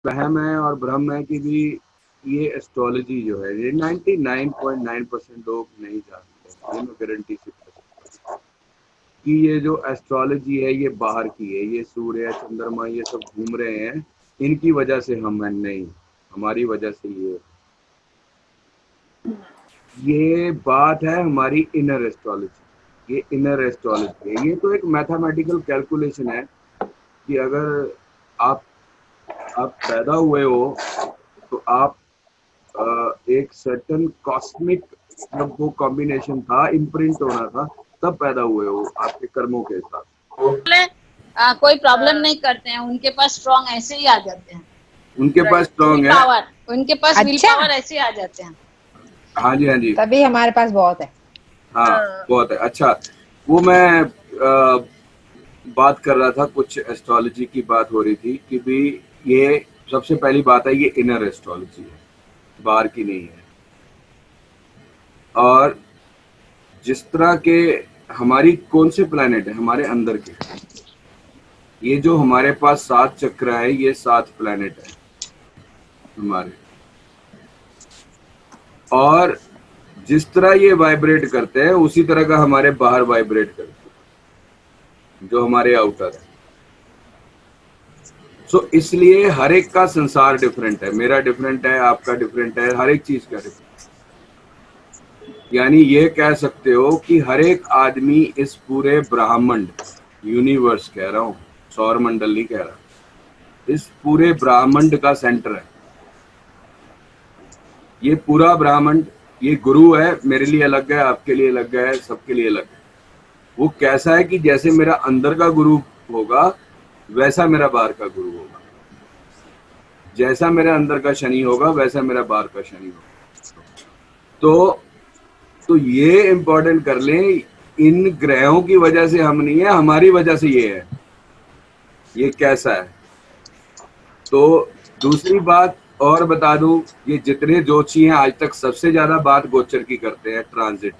वहम है और भ्रम है कि भी ये एस्ट्रोलॉजी जो है ये 99.9% लोग नहीं जानते, ये मैं गारंटी से कह सकता हूँ कि ये जो एस्ट्रोलॉजी है ये बाहर की है, ये सूर्य चंद्रमा ये सब घूम रहे हैं, इनकी वजह से हम है नहीं, हमारी वजह से ये बात है हमारी इनर एस्ट्रोलॉजी, ये इनर एस्ट्रोलॉजी है। ये तो एक मैथमेटिकल कैलकुलेशन है कि अगर आप पैदा हुए हो तो आप एक सर्टन कॉस्मिक, जब वो कॉम्बिनेशन था, इम्प्रिंट होना था, तब पैदा हुए हो आपके कर्मों के साथ। कोई प्रॉब्लम नहीं करते हैं, उनके पास स्ट्रॉन्ग ऐसे ही आ जाते हैं, उनके पास स्ट्रॉन्ग है, पावर, उनके पास विल अच्छा। पावर ऐसे ही आ जाते हैं। हाँ जी हाँ जी, तभी हमारे पास बहुत है। हाँ बहुत है। अच्छा, वो मैं बात कर रहा था, कुछ एस्ट्रोलॉजी की बात हो रही थी कि भी ये सबसे पहली बात है, ये इनर एस्ट्रोलॉजी है, बाहर की नहीं है। और जिस तरह के हमारी कौन से प्लैनेट है हमारे अंदर के, ये जो हमारे पास 7 चक्र है, ये 7 प्लैनेट है हमारे, और जिस तरह ये वाइब्रेट करते हैं उसी तरह का हमारे बाहर वाइब्रेट करते हैं, जो हमारे आउटर है। सो इसलिए हर एक का संसार डिफरेंट है, मेरा डिफरेंट है, आपका डिफरेंट है, हर एक चीज का डिफरेंट। यानी ये कह सकते हो कि हर एक आदमी इस पूरे ब्रह्मांड, यूनिवर्स कह रहा हूँ, सौर मंडल नहीं कह रहा, इस पूरे ब्रह्मांड का सेंटर है। ये पूरा ब्रह्मांड, ये गुरु है, मेरे लिए अलग है, आपके लिए अलग है, सबके लिए अलग है। वो कैसा है कि जैसे मेरा अंदर का गुरु होगा वैसा मेरा बाहर का गुरु होगा, जैसा मेरे अंदर का शनि होगा वैसा मेरा बाहर का शनि होगा। तो ये इंपॉर्टेंट कर लें, इन ग्रहों की वजह से हम नहीं है, हमारी वजह से ये है, ये कैसा है। तो दूसरी बात और बता दूं, ये जितने ज्योतिषी हैं आज तक सबसे ज्यादा बात गोचर की करते हैं, ट्रांजिट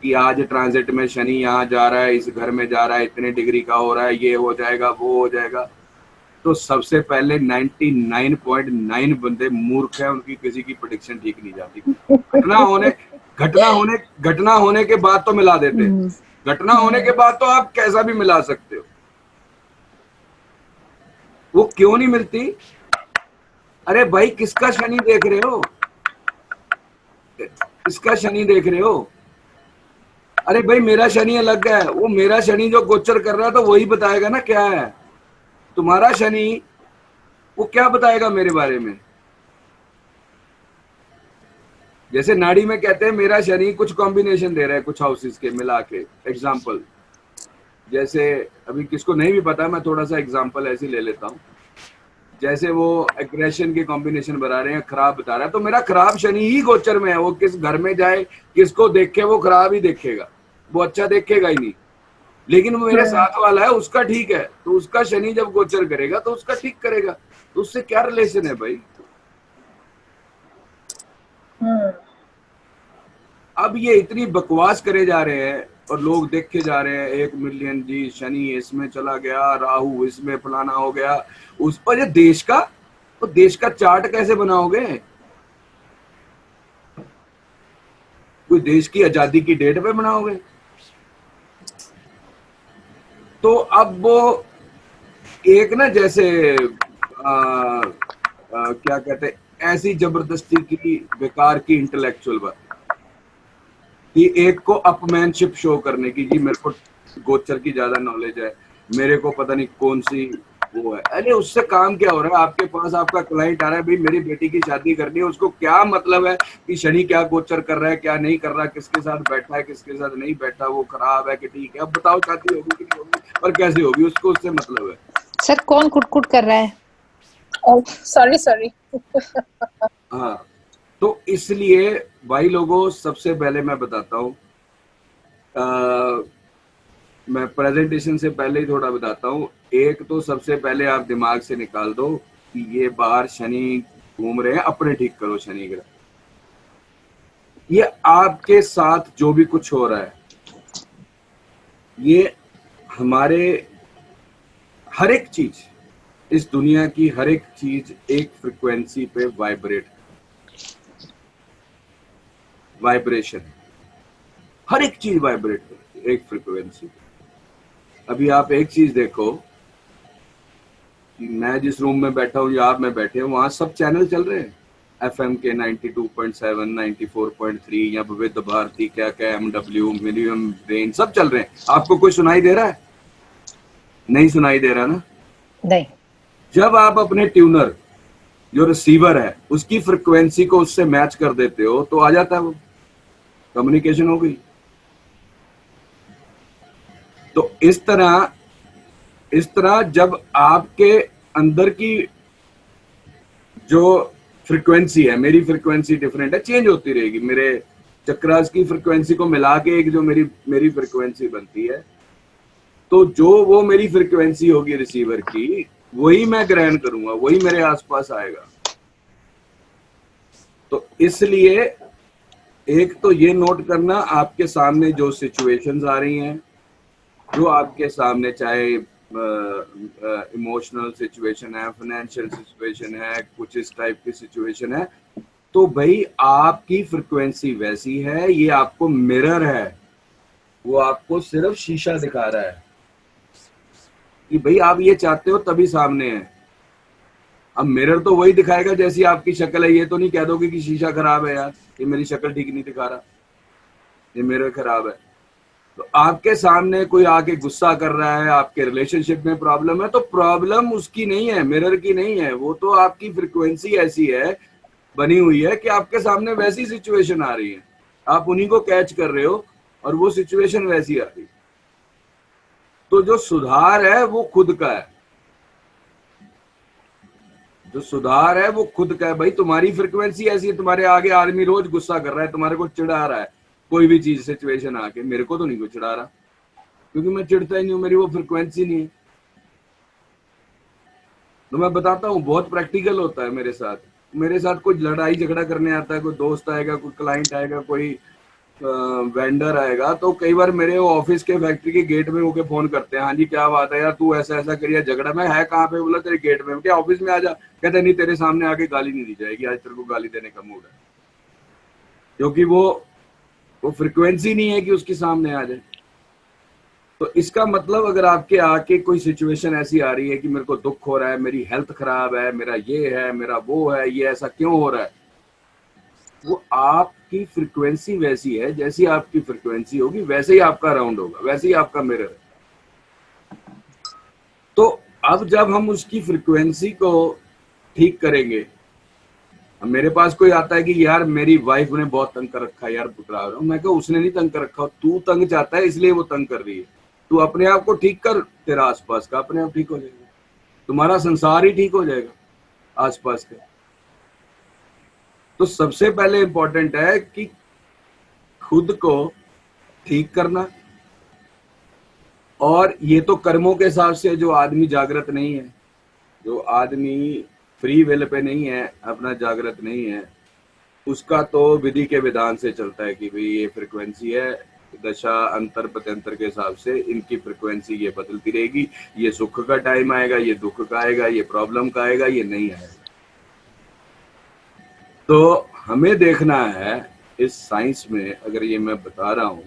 कि आज ट्रांजिट में शनि यहाँ जा रहा है, इस घर में जा रहा है, इतने डिग्री का हो रहा है, ये हो जाएगा वो हो जाएगा। तो सबसे पहले 99.9 बंदे मूर्ख हैं, उनकी किसी की प्रेडिक्शन ठीक नहीं जाती। घटना होने के बाद तो मिला देते हैं, घटना होने के बाद तो आप कैसा भी मिला सकते हो, वो क्यों नहीं मिलती? अरे भाई किसका शनि देख रहे हो, किसका शनि देख रहे हो? अरे भाई मेरा शनि अलग है, वो मेरा शनि जो गोचर कर रहा है तो वही बताएगा ना क्या है। तुम्हारा शनि वो क्या बताएगा मेरे बारे में? जैसे नाड़ी में कहते हैं मेरा शनि कुछ कॉम्बिनेशन दे रहा है कुछ हाउसेस के मिला के, एग्जाम्पल, जैसे अभी किसको नहीं भी पता, मैं थोड़ा सा एग्जाम्पल ऐसे ले लेता हूँ। जैसे वो एग्रेशन के कॉम्बिनेशन बता रहे हैं, खराब बता रहा है, तो मेरा खराब शनि ही गोचर में है, वो किस घर में जाए किसको देखे वो खराब ही देखेगा, वो अच्छा देखेगा ही नहीं। लेकिन वो मेरे साथ वाला है उसका ठीक है, तो उसका शनि जब गोचर करेगा तो उसका ठीक करेगा, तो उससे क्या रिलेशन है भाई? अब ये इतनी बकवास करे जा रहे हैं और लोग देखे जा रहे हैं, 1 मिलियन जी शनि इसमें चला गया, राहु इसमें फलाना हो गया, उस पर। ये देश का, तो देश का चार्ट कैसे बनाओगे? कोई देश की आजादी की डेट पे बनाओगे? तो अब वो एक ना जैसे क्या कहते हैं, ऐसी जबरदस्ती की बेकार की इंटेलेक्चुअल बात कि एक को अपमैनशिप शो करने की, जी मेरे को गोचर की ज्यादा नॉलेज है, मेरे को पता नहीं कौन सी वो है। अरे उससे काम क्या हो रहा है? आपके पास आपका क्लाइंट आ रहा है, भाई मेरी बेटी की शादी करनी है, उसको क्या मतलब है कि शनि क्या गोचर कर रहा है क्या नहीं कर रहा, किसके साथ बैठा है किसके साथ नहीं बैठा, वो खराब है कि ठीक है? अब बताओ शादी होगी कि नहीं होगी और कैसे होगी, उसको उससे मतलब है। सर कौन कुट कर रहा है? सॉरी। हाँ, तो इसलिए भाई लोगों, सबसे पहले मैं बताता हूँ, मैं प्रेजेंटेशन से पहले ही थोड़ा बताता हूँ। एक तो सबसे पहले आप दिमाग से निकाल दो कि ये बाहर शनि घूम रहे हैं, अपने ठीक करो शनि ग्रह। ये आपके साथ जो भी कुछ हो रहा है, ये हमारे हर एक चीज इस दुनिया की हर एक चीज एक फ्रिक्वेंसी पे वाइब्रेशन, हर एक चीज वाइब्रेट करती है एक फ्रिक्वेंसी पे। अभी आप एक चीज देखो कि मैं जिस रूम में बैठा हूँ या आप में बैठे हो, वहां सब चैनल चल रहे हैं, FM के 92.7, 94.3 या विविध भारती, क्या क्या MW, मिलियम रेंज, सब चल रहे हैं। आपको कोई सुनाई दे रहा है? नहीं सुनाई दे रहा ना। नहीं। जब आप अपने ट्यूनर जो रिसीवर है उसकी फ्रिक्वेंसी को उससे मैच कर देते हो तो आ जाता है, वो कम्युनिकेशन हो गई। तो इस तरह जब आपके अंदर की जो फ्रिक्वेंसी है, मेरी फ्रिक्वेंसी डिफरेंट है, चेंज होती रहेगी, मेरे चक्रास की फ्रिक्वेंसी को मिला के एक जो मेरी फ्रिक्वेंसी बनती है, तो जो वो मेरी फ्रिक्वेंसी होगी रिसीवर की, वही मैं ग्रहण करूंगा, वही मेरे आसपास आएगा। तो इसलिए एक तो ये नोट करना, आपके सामने जो सिचुएशंस आ रही हैं, जो आपके सामने, चाहे इमोशनल सिचुएशन है, फाइनेंशियल सिचुएशन है, कुछ इस टाइप की सिचुएशन है, तो भाई आपकी फ्रिक्वेंसी वैसी है, ये आपको मिरर है, वो आपको सिर्फ शीशा दिखा रहा है कि भाई आप ये चाहते हो तभी सामने है। अब मिरर तो वही दिखाएगा जैसी आपकी शक्ल है, ये तो नहीं कह दोगे कि शीशा खराब है यार, ये मेरी शक्ल ठीक नहीं दिखा रहा, ये मिरर खराब है। तो आपके सामने कोई आके गुस्सा कर रहा है, आपके रिलेशनशिप में प्रॉब्लम है, तो प्रॉब्लम उसकी नहीं है, मिरर की नहीं है, वो तो आपकी फ्रिक्वेंसी ऐसी है, बनी हुई है कि आपके सामने वैसी सिचुएशन आ रही है, आप उन्हीं को कैच कर रहे हो और वो सिचुएशन वैसी आ रही है। तो जो सुधार है वो खुद का है, जो सुधार है वो खुद का है। भाई तुम्हारी फ्रिक्वेंसी ऐसी है, तुम्हारे आगे आदमी रोज गुस्सा कर रहा है, तुम्हारे को चिढ़ा रहा है, कोई भी चीज सिचुएशन आके, मेरे को तो नहीं कुछ चिढ़ा रहा, क्योंकि मैं चिढ़ता ही नहीं हूं, मेरी वो फ्रिक्वेंसी नहीं है। तो मैं बताता हूँ, बहुत प्रैक्टिकल होता है मेरे साथ कोई लड़ाई झगड़ा करने आता है, कोई दोस्त आएगा, कोई क्लाइंट आएगा, कोई वेंडर आएगा, तो कई बार मेरे ऑफिस के फैक्ट्री के गेट में होके फोन करते हैं, हाँ जी क्या बात है यार, तू ऐसा ऐसा करिए, झगड़ा में है कहाँ पे? बोला तेरे गेट में। क्या ऑफिस में आ जा? कहते नहीं, तेरे सामने आके गाली नहीं दी जाएगी, आज तेरे को गाली देने का मूड है, क्योंकि वो फ्रिक्वेंसी नहीं है कि उसके सामने आ जाए। तो इसका मतलब अगर आपके आके कोई सिचुएशन ऐसी आ रही है कि मेरे को दुख हो रहा है, मेरी हेल्थ खराब है, मेरा ये है, मेरा वो है, ये ऐसा क्यों हो रहा है, वो आपकी फ्रिक्वेंसी वैसी है, जैसी आपकी फ्रिक्वेंसी होगी वैसे ही आपका राउंड होगा, वैसे ही आपका मिरर है। तो अब जब हम उसकी फ्रिक्वेंसी को ठीक करेंगे, मेरे पास कोई आता है कि यार मेरी वाइफ ने बहुत तंग कर रखा है यार, पुतला रहा हूं, मैं कहूं उसने नहीं तंग कर रखा, तू तंग चाहता है इसलिए वो तंग कर रही है, तू अपने आप को ठीक कर, तेरा आसपास का अपने आप ठीक हो जाएगा, तुम्हारा संसार ही ठीक हो जाएगा आसपास का। तो सबसे पहले इंपॉर्टेंट है कि खुद को ठीक करना, और ये तो कर्मों के हिसाब से, जो आदमी जागृत नहीं है, जो आदमी फ्री विल पे नहीं है, अपना जागृत नहीं है, उसका तो विधि के विधान से चलता है कि भाई ये फ्रिक्वेंसी है, दशा अंतर प्रत्यंतर के हिसाब से इनकी फ्रिक्वेंसी ये बदलती रहेगी, ये सुख का टाइम आएगा, ये दुख का आएगा, ये प्रॉब्लम का आएगा, ये नहीं आएगा। तो हमें देखना है इस साइंस में, अगर ये मैं बता रहा हूं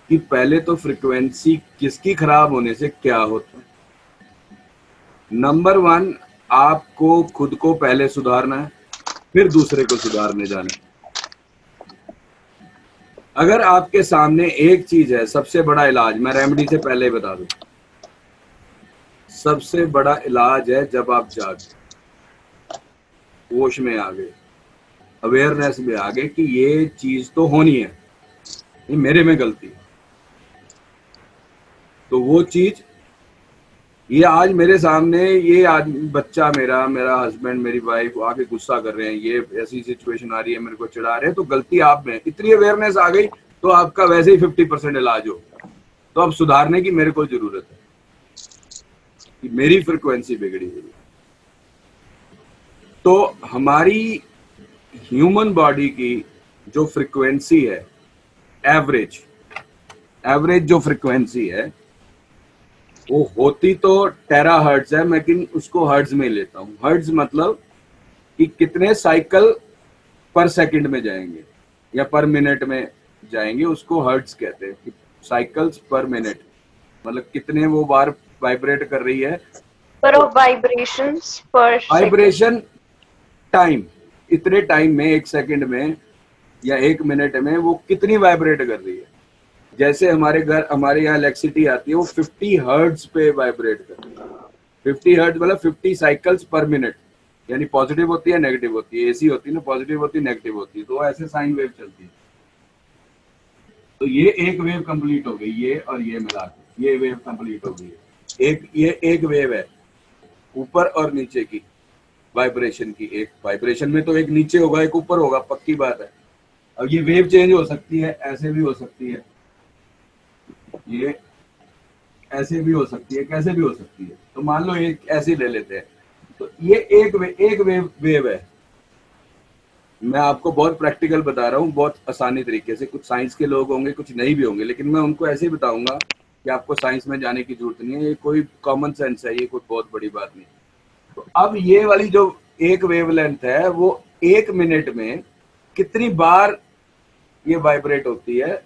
कि पहले तो फ्रिक्वेंसी किसकी खराब होने से क्या होता है। नंबर 1, आपको खुद को पहले सुधारना है, फिर दूसरे को सुधारने जाना है। अगर आपके सामने एक चीज है, सबसे बड़ा इलाज, मैं रेमेडी से पहले ही बता दूं, सबसे बड़ा इलाज है जब आप जागे, होश में आ गए, अवेयरनेस में आ गए कि ये चीज तो होनी है, ये मेरे में गलती है, तो वो चीज, ये आज मेरे सामने ये आदमी, बच्चा मेरा हस्बैंड, मेरी वाइफ आके गुस्सा कर रहे हैं, ये ऐसी सिचुएशन आ रही है, मेरे को चिढ़ा रहे हैं, तो गलती आप में, इतनी अवेयरनेस आ गई तो आपका वैसे ही 50% इलाज हो। तो अब सुधारने की मेरे को जरूरत है कि मेरी फ्रिक्वेंसी बिगड़ी हुई है। तो हमारी ह्यूमन बॉडी की जो फ्रिक्वेंसी है, एवरेज जो फ्रिक्वेंसी है, वो होती तो टेरा हर्ट्ज है, लेकिन उसको हर्ट्ज में लेता हूँ। हर्ट्ज मतलब कि कितने साइकिल पर सेकंड में जाएंगे या पर मिनट में जाएंगे, उसको हर्ट्ज कहते हैं। कि साइकिल्स पर मिनट मतलब कितने वो बार वाइब्रेट कर रही है। पर ऑफ वाइब्रेशंस पर सेकंड। वाइब्रेशन टाइम, इतने टाइम में, एक सेकंड में या एक मिनट में वो कितनी वाइब्रेट कर रही है। जैसे हमारे यहाँ इलेक्ट्रिसिटी आती है, वो 50 हर्ट्ज पे वाइब्रेट करती है। 50 हर्ट्ज मतलब 50 साइकिल्स पर मिनट, यानी पॉजिटिव होती है नेगेटिव होती है। एसी होती है ना, पॉजिटिव होती है नेगेटिव होती है, तो ऐसे साइन वेव चलती है। तो ये एक वेव कंप्लीट हो गई, ये और ये मिला के ये वेव कंप्लीट हो गई। ये एक वेव है ऊपर और नीचे की वाइब्रेशन की। एक वाइब्रेशन में तो एक नीचे होगा एक ऊपर होगा, पक्की बात है। अब ये वेव चेंज हो सकती है, ऐसे भी हो सकती है, ये ऐसे भी हो सकती है, कैसे भी हो सकती है। तो मान लो एक ऐसे ले लेते हैं, तो ये एक वेव है। मैं आपको बहुत प्रैक्टिकल बता रहा हूँ, बहुत आसानी तरीके से। कुछ साइंस के लोग होंगे, कुछ नहीं भी होंगे, लेकिन मैं उनको ऐसे ही बताऊंगा कि आपको साइंस में जाने की जरूरत नहीं है। ये कोई कॉमन सेंस है, ये कोई बहुत बड़ी बात नहीं। तो अब ये वाली जो एक वेवलेंथ है, वो एक मिनट में कितनी बार ये वाइब्रेट होती है,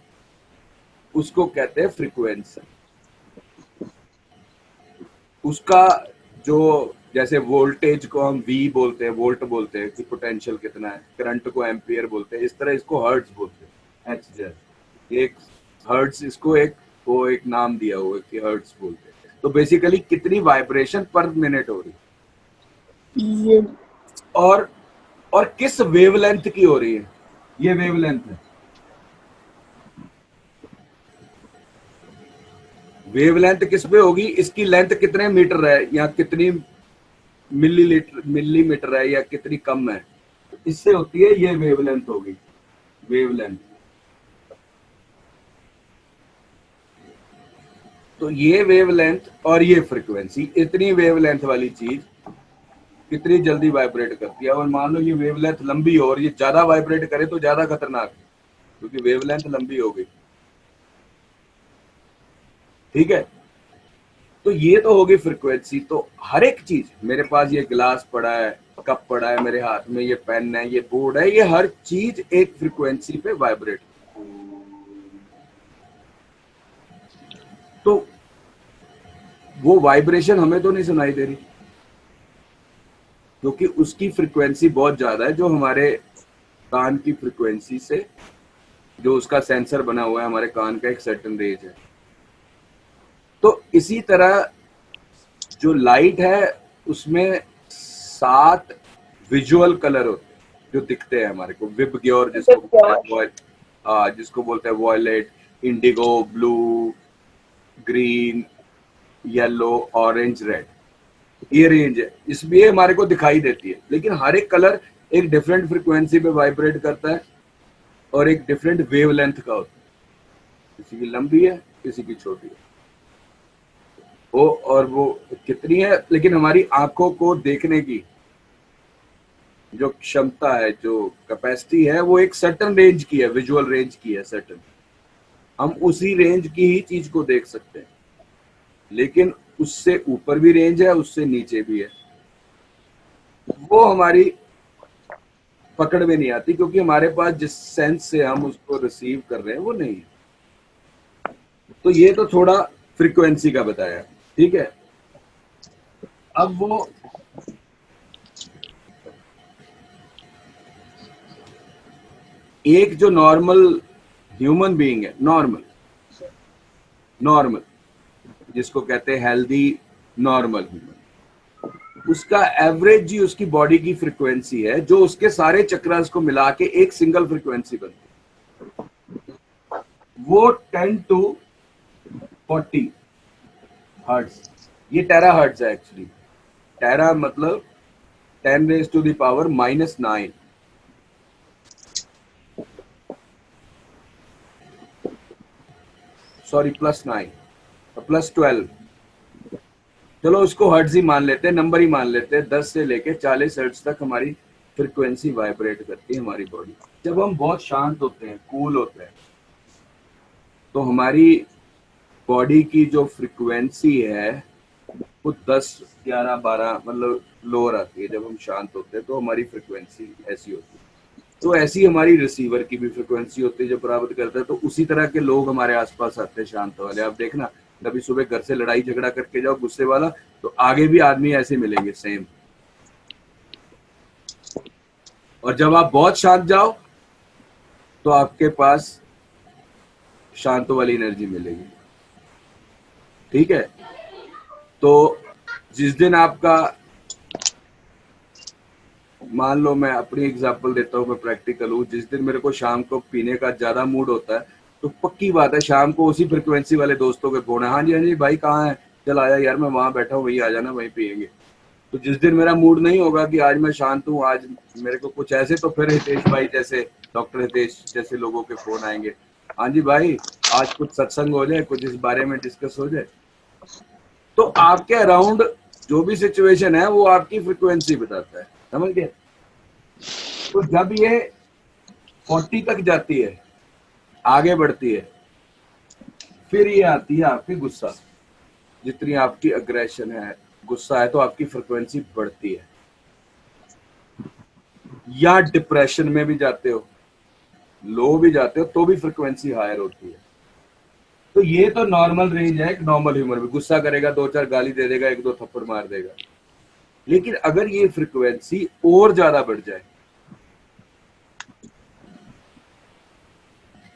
उसको कहते हैं फ्रीक्वेंसी। उसका जो, जैसे वोल्टेज को हम वी बोलते हैं, वोल्ट बोलते हैं कि पोटेंशियल कितना है, करंट को एम्पियर बोलते हैं, इस तरह इसको हर्ट्ज बोलते हैं। एच जेड एक हर्ट्ज, इसको एक नाम दिया हुआ है कि हर्ट्ज बोलते हैं। तो बेसिकली कितनी वाइब्रेशन पर मिनट हो रही है और किस वेवलेंथ की हो रही है, ये वेवलेंथ है। वेवलेंथ किस पे होगी, इसकी लेंथ कितने मीटर है या कितनी मिलीमीटर है या कितनी कम है, इससे होती है ये वेवलेंथ होगी, वेवलेंथ। तो ये वेवलेंथ और ये फ्रीक्वेंसी, इतनी वेवलेंथ वाली चीज कितनी जल्दी वाइब्रेट करती है। और मान लो ये वेवलेंथ लंबी हो और ये ज्यादा वाइब्रेट करे तो ज्यादा खतरनाक है, क्योंकि वेवलेंथ लंबी हो गई। ठीक है, तो ये तो होगी फ्रीक्वेंसी। तो हर एक चीज, मेरे पास ये गिलास पड़ा है, कप पड़ा है मेरे हाथ में, ये पेन है, ये बोर्ड है, ये हर चीज एक फ्रीक्वेंसी पे वाइब्रेट। तो वो वाइब्रेशन हमें तो नहीं सुनाई दे रही, क्योंकि उसकी फ्रीक्वेंसी बहुत ज्यादा है, जो हमारे कान की फ्रीक्वेंसी से, जो उसका सेंसर बना हुआ है हमारे कान का, एक सर्टेन रेंज है। तो इसी तरह जो लाइट है उसमें 7 विजुअल कलर होते हैं जो दिखते हैं हमारे को। विबग्योर जिसको बोलते हैं violet, indigo, blue, green, yellow, orange, red, ये रेंज है, इसलिए हमारे को दिखाई देती है। लेकिन हर एक कलर एक डिफरेंट फ्रीक्वेंसी पे वाइब्रेट करता है और एक डिफरेंट वेवलेंथ का होता है। किसी की लंबी है, किसी की छोटी है, वो कितनी है। लेकिन हमारी आंखों को देखने की जो क्षमता है, जो कैपेसिटी है, वो एक सर्टेन रेंज की है, विजुअल रेंज की है सर्टेन। हम उसी रेंज की ही चीज को देख सकते हैं, लेकिन उससे ऊपर भी रेंज है, उससे नीचे भी है, वो हमारी पकड़ में नहीं आती, क्योंकि हमारे पास जिस सेंस से हम उसको रिसीव कर रहे हैं वो नहीं है। तो ये तो थोड़ा फ्रीक्वेंसी का बताया, ठीक है। अब वो एक जो नॉर्मल ह्यूमन बीइंग है, नॉर्मल जिसको कहते हैं हेल्दी नॉर्मल ह्यूमन, उसका एवरेज ही उसकी बॉडी की फ्रीक्वेंसी है, जो उसके सारे चक्रास को मिला के एक सिंगल फ्रीक्वेंसी बनती है। वो 10 to 40 हर्ट्ज, ये टेरा हर्ट्ज है एक्चुअली। टेरा मतलब 10⁻⁻⁹, सॉरी +9 +12। चलो उसको हर्ट्ज ही मान लेते हैं, नंबर ही मान लेते हैं। 10 से लेके 40 हर्ट्ज तक हमारी फ्रीक्वेंसी वाइब्रेट करती है हमारी बॉडी। जब हम बहुत शांत होते हैं, कूल होते हैं, तो हमारी बॉडी की जो फ्रिक्वेंसी है वो 10, 11, 12 मतलब लोअर आती है। जब हम शांत होते हैं तो हमारी फ्रिक्वेंसी ऐसी होती है। तो ऐसी हमारी रिसीवर की भी फ्रिक्वेंसी होती है जो प्राप्त करता है। तो उसी तरह के लोग हमारे आसपास आते हैं शांत वाले। आप देखना, कभी सुबह घर से लड़ाई झगड़ा करके जाओ गुस्से वाला, तो आगे भी आदमी ऐसे मिलेंगे सेम। और जब आप बहुत शांत जाओ तो आपके पास शांत वाली एनर्जी मिलेगी। ठीक है, तो जिस दिन आपका, मान लो मैं अपनी एग्जांपल देता हूँ, मैं प्रैक्टिकल हूँ, जिस दिन मेरे को शाम को पीने का ज्यादा मूड होता है तो पक्की बात है शाम को उसी फ्रिक्वेंसी वाले दोस्तों के फोन है, हाँ जी भाई कहाँ है, चल आया यार मैं वहां बैठा हूँ, वही आ जाना, वहीं पियेंगे। तो जिस दिन मेरा मूड नहीं होगा कि आज मैं शांत हूँ, आज मेरे को कुछ ऐसे, तो फिर हितेश भाई जैसे, डॉक्टर हितेश जैसे लोगों के फोन आएंगे, हाँ जी भाई आज कुछ सत्संग हो जाए, कुछ इस बारे में डिस्कस हो जाए। तो आपके अराउंड जो भी सिचुएशन है वो आपकी फ्रिक्वेंसी बताता है, समझ गए। तो जब ये 40 तक जाती है, आगे बढ़ती है, फिर ये आती है आपकी गुस्सा। जितनी आपकी अग्रेशन है, गुस्सा है, तो आपकी फ्रिक्वेंसी बढ़ती है। या डिप्रेशन में भी जाते हो, लो भी जाते हो, तो भी फ्रिक्वेंसी हायर होती है। तो ये तो नॉर्मल रेंज है, एक नॉर्मल ह्यूमर भी गुस्सा करेगा, 2-4 गाली दे देगा, 1-2 थप्पड़ मार देगा। लेकिन अगर ये फ्रिक्वेंसी और ज्यादा बढ़ जाए,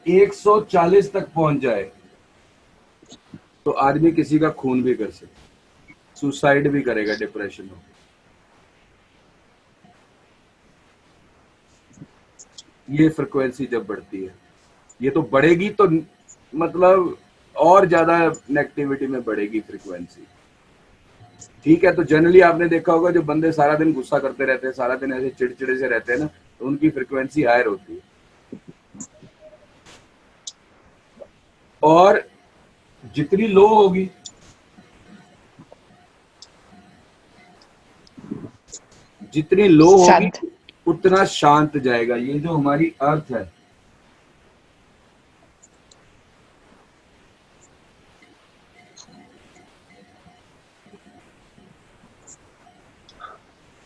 140 तक पहुंच जाए, तो आदमी किसी का खून भी कर सकता, सुसाइड भी करेगा डिप्रेशन में। ये फ्रिक्वेंसी जब बढ़ती है, ये तो बढ़ेगी तो मतलब और ज्यादा नेगेटिविटी में बढ़ेगी फ्रिक्वेंसी। ठीक है, तो जनरली आपने देखा होगा जो बंदे सारा दिन गुस्सा करते रहते हैं, सारा दिन ऐसे चिड़चिड़े से रहते हैं ना, तो उनकी फ्रिक्वेंसी हायर होती है। और जितनी लो होगी, जितनी लो होगी शांत। उतना शांत जाएगा। ये जो हमारी अर्थ है,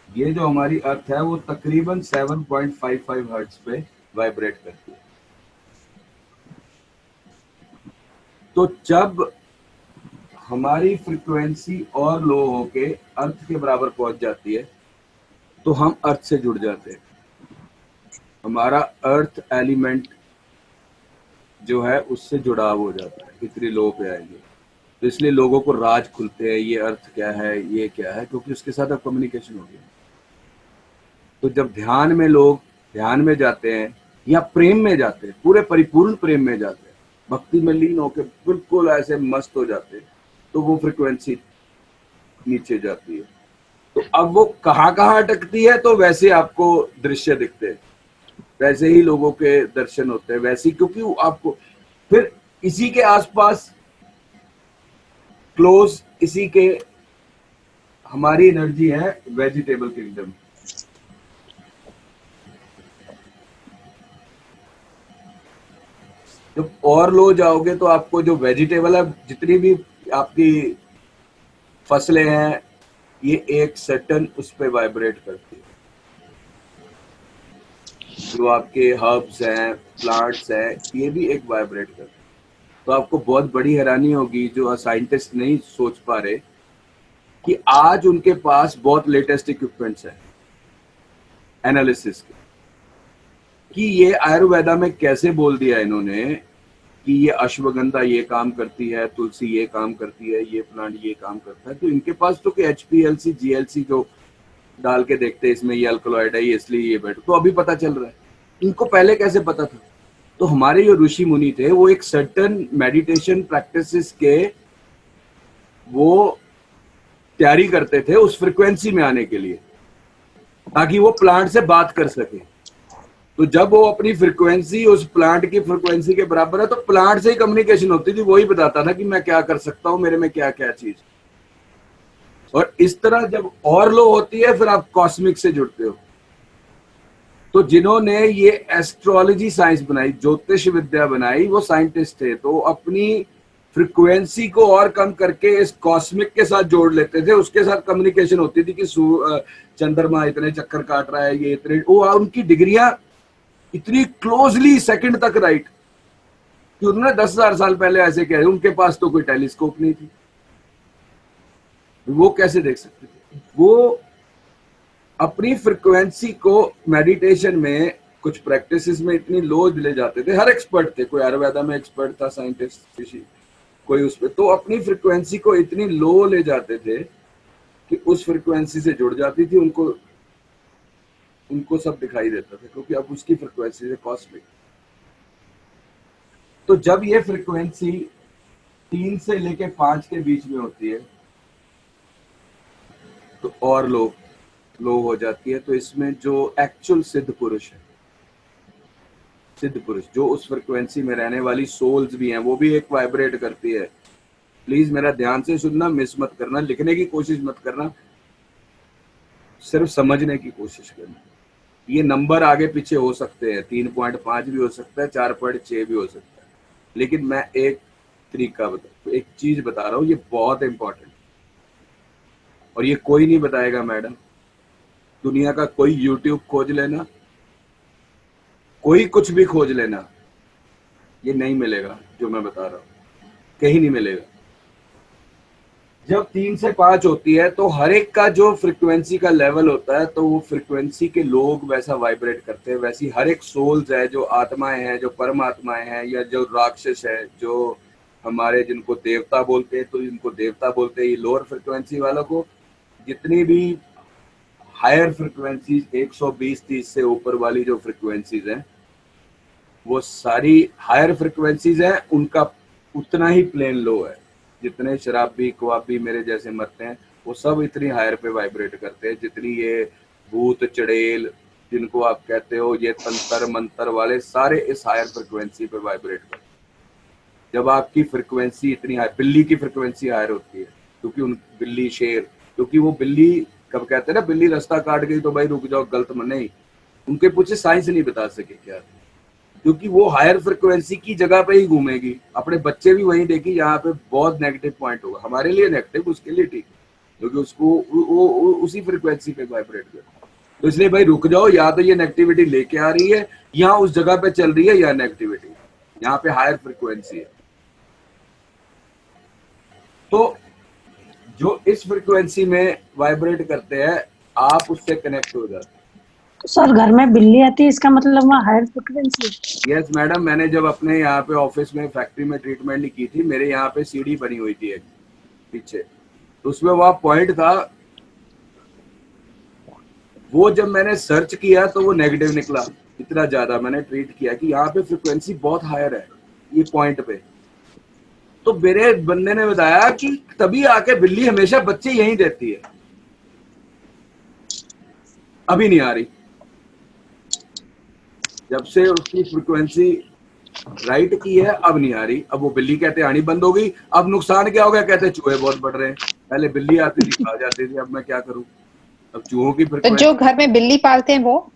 ये जो हमारी अर्थ है वो तकरीबन 7.55 हर्ट्ज पे वाइब्रेट करती है। तो जब हमारी फ्रिक्वेंसी और लो होके अर्थ के बराबर पहुंच जाती है तो हम अर्थ से जुड़ जाते हैं। हमारा अर्थ एलिमेंट जो है उससे जुड़ाव हो जाता है, इतनी लो पे आएंगे। तो इसलिए लोगों को राज खुलते हैं, ये अर्थ क्या है, ये क्या है, क्योंकि उसके साथ अब कम्युनिकेशन हो गया। तो जब ध्यान में लोग ध्यान में जाते हैं या प्रेम में जाते हैं, पूरे परिपूर्ण प्रेम में जाते हैं, भक्ति में लीन होकर बिल्कुल ऐसे मस्त हो जाते हैं, तो वो फ्रिक्वेंसी नीचे जाती है। तो अब वो कहाँ कहाँ अटकती है, तो वैसे आपको दृश्य दिखते हैं, वैसे ही लोगों के दर्शन होते हैं, वैसे ही, क्योंकि वो आपको फिर इसी के आसपास क्लोज, इसी के हमारी एनर्जी है वेजिटेबल किंगडम। जब और लो जाओगे तो आपको जो वेजिटेबल है, जितनी भी आपकी फसलें हैं, ये एक सर्टन उस पे वाइब्रेट करती है। जो आपके हर्ब्स हैं, प्लांट्स हैं, ये भी एक वाइब्रेट करते हैं। तो आपको बहुत बड़ी हैरानी होगी, जो साइंटिस्ट नहीं सोच पा रहे, कि आज उनके पास बहुत लेटेस्ट इक्विपमेंट्स हैं एनालिसिस के, कि ये आयुर्वेदा में कैसे बोल दिया इन्होंने कि ये अश्वगंधा ये काम करती है, तुलसी ये काम करती है, ये प्लांट ये काम करता है। तो इनके पास तो HPLC GLC जो डाल के देखते हैं, इसमें ये अल्कलॉइड है, ये इसलिए ये बैठ, तो अभी पता चल रहा है। इनको पहले कैसे पता था? तो हमारे जो ऋषि मुनि थे वो एक सर्टन मेडिटेशन प्रैक्टिसेस के वो तैयारी करते थे उस फ्रिक्वेंसी में आने के लिए, ताकि वो प्लांट से बात कर सके। तो जब वो अपनी फ्रिक्वेंसी उस प्लांट की फ्रिक्वेंसी के बराबर है, तो प्लांट से ही कम्युनिकेशन होती थी, वही बताता था कि मैं क्या कर सकता हूं, मेरे में क्या क्या चीज। और इस तरह जब और लो होती है, फिर आप कॉस्मिक से जुड़ते हो। तो जिन्होंने ये एस्ट्रोलॉजी साइंस बनाई, ज्योतिष विद्या बनाई, वो साइंटिस्ट थे। तो अपनी फ्रिक्वेंसी को और कम करके इस कॉस्मिक के साथ जोड़ लेते थे, उसके साथ कम्युनिकेशन होती थी कि चंद्रमा इतने चक्कर काट रहा है, ये इतने, वो उनकी डिग्रियां इतनी क्लोजली सेकंड तक राइट कि उन्होंने 10,000 साल पहले ऐसे कह, उनके पास तो कोई टेलीस्कोप नहीं थी, वो कैसे देख सकते थे? वो अपनी फ्रिक्वेंसी को मेडिटेशन में कुछ प्रैक्टिसेस में इतनी लो ले जाते थे। हर एक्सपर्ट थे, कोई आयुर्वेदा में एक्सपर्ट था, साइंटिस्ट, किसी कोई उस पे, तो अपनी फ्रिक्वेंसी को इतनी लो ले जाते थे कि उस फ्रिक्वेंसी से जुड़ जाती थी, उनको सब दिखाई देता था, क्योंकि अब उसकी फ्रिक्वेंसी से कॉस्मिक। तो जब ये फ्रिक्वेंसी 3 से लेके 5 के बीच में होती है तो और लो हो जाती है। तो इसमें जो एक्चुअल सिद्ध पुरुष है, सिद्ध पुरुष जो उस फ्रिक्वेंसी में रहने वाली सोल्स भी हैं, वो भी एक वाइब्रेट करती है। प्लीज मेरा ध्यान से सुनना, मिस मत करना, लिखने की कोशिश मत करना, सिर्फ समझने की कोशिश करना। ये नंबर आगे पीछे हो सकते हैं, 3.5 भी हो सकता है, 4.6 भी हो सकता है, लेकिन मैं एक तरीका एक चीज बता रहा हूँ, ये बहुत इंपॉर्टेंट, और ये कोई नहीं बताएगा मैडम। दुनिया का कोई यूट्यूब खोज लेना, कोई कुछ भी खोज लेना, ये नहीं मिलेगा जो मैं बता रहा हूं, कहीं नहीं मिलेगा। जब 3 से 5 होती है तो हर एक का जो फ्रिक्वेंसी का लेवल होता है, तो वो फ्रिक्वेंसी के लोग वैसा वाइब्रेट करते हैं। वैसी हर एक सोल्स है, जो आत्माएं हैं, जो परमात्माएं हैं, या जो राक्षस है, जो हमारे जिनको देवता बोलते हैं, तो इनको देवता बोलते हैं ये लोअर फ्रिक्वेंसी वालों को। जितनी भी हायर फ्रिक्वेंसीज 120-30 से ऊपर वाली जो फ्रिक्वेंसीज हैं, वो सारी हायर फ्रिक्वेंसीज हैं, उनका उतना ही प्लेन लो है। जितने शराबी कवाबी मेरे जैसे मरते हैं, वो सब इतनी हायर पे वाइब्रेट करते हैं, जितनी ये भूत चड़ेल जिनको आप कहते हो, ये तंत्र मंत्र वाले, सारे इस हायर फ्रिक्वेंसी पे वाइब्रेट करते हैं। जब आपकी फ्रिक्वेंसी इतनी हाई, बिल्ली की फ्रिक्वेंसी हायर होती है, क्योंकि उन बिल्ली शेर, क्योंकि वो बिल्ली कब कहते हैं ना, बिल्ली रास्ता काट गई तो भाई रुक जाओ, गलत मन नहीं, उनके पीछे साइंस नहीं बता सके क्या, क्योंकि वो हायर फ्रिक्वेंसी की जगह पे ही घूमेगी। अपने बच्चे भी वहीं देखी जहाँ पे बहुत नेगेटिव पॉइंट होगा, हमारे लिए नेगेटिव, उसके लिए ठीक, क्योंकि उसको वो उसी फ्रिक्वेंसी पे वाइब्रेट कर। तो इसलिए भाई रुक जाओ, या तो ये नेगेटिविटी लेके आ रही है, यहाँ उस जगह पे चल रही है, या नेगेटिविटी यहाँ पे हायर फ्रिक्वेंसी है। तो जो इस फ्रिक्वेंसी में वाइब्रेट करते हैं, आप उससे कनेक्ट हो जाते हैं। सर घर में बिल्ली आती है, इसका मतलब वहाँ हायर फ्रिक्वेंसी? यस मैडम, मैंने जब अपने यहाँ पे ऑफिस में फैक्ट्री में ट्रीटमेंट की थी, मेरे यहाँ पे सीढ़ी बनी हुई थी एक पीछे, तो उसमें वहाँ पॉइंट था, वो जब मैंने सर्च किया तो वो नेगेटिव निकला। इतना ज्यादा मैंने ट्रीट किया कि यहाँ पे फ्रिक्वेंसी बहुत हायर है ये पॉइंट पे। तो मेरे बंदे ने बताया कि तभी आके बिल्ली हमेशा बच्चे यहीं देती है, अभी नहीं आ रही। जब से उसकी फ्रिक्वेंसी राइट की है, अब नहीं आ रही। अब वो बिल्ली कहते आनी बंद हो गई। अब नुकसान क्या हो गया, कहते चूहे बहुत बढ़ रहे हैं, पहले बिल्ली आती थी खा जाती थी, अब मैं क्या करूं, अब चूहों की तो फ्रिक्वेंसी। जो घर में बिल्ली पालते हैं वो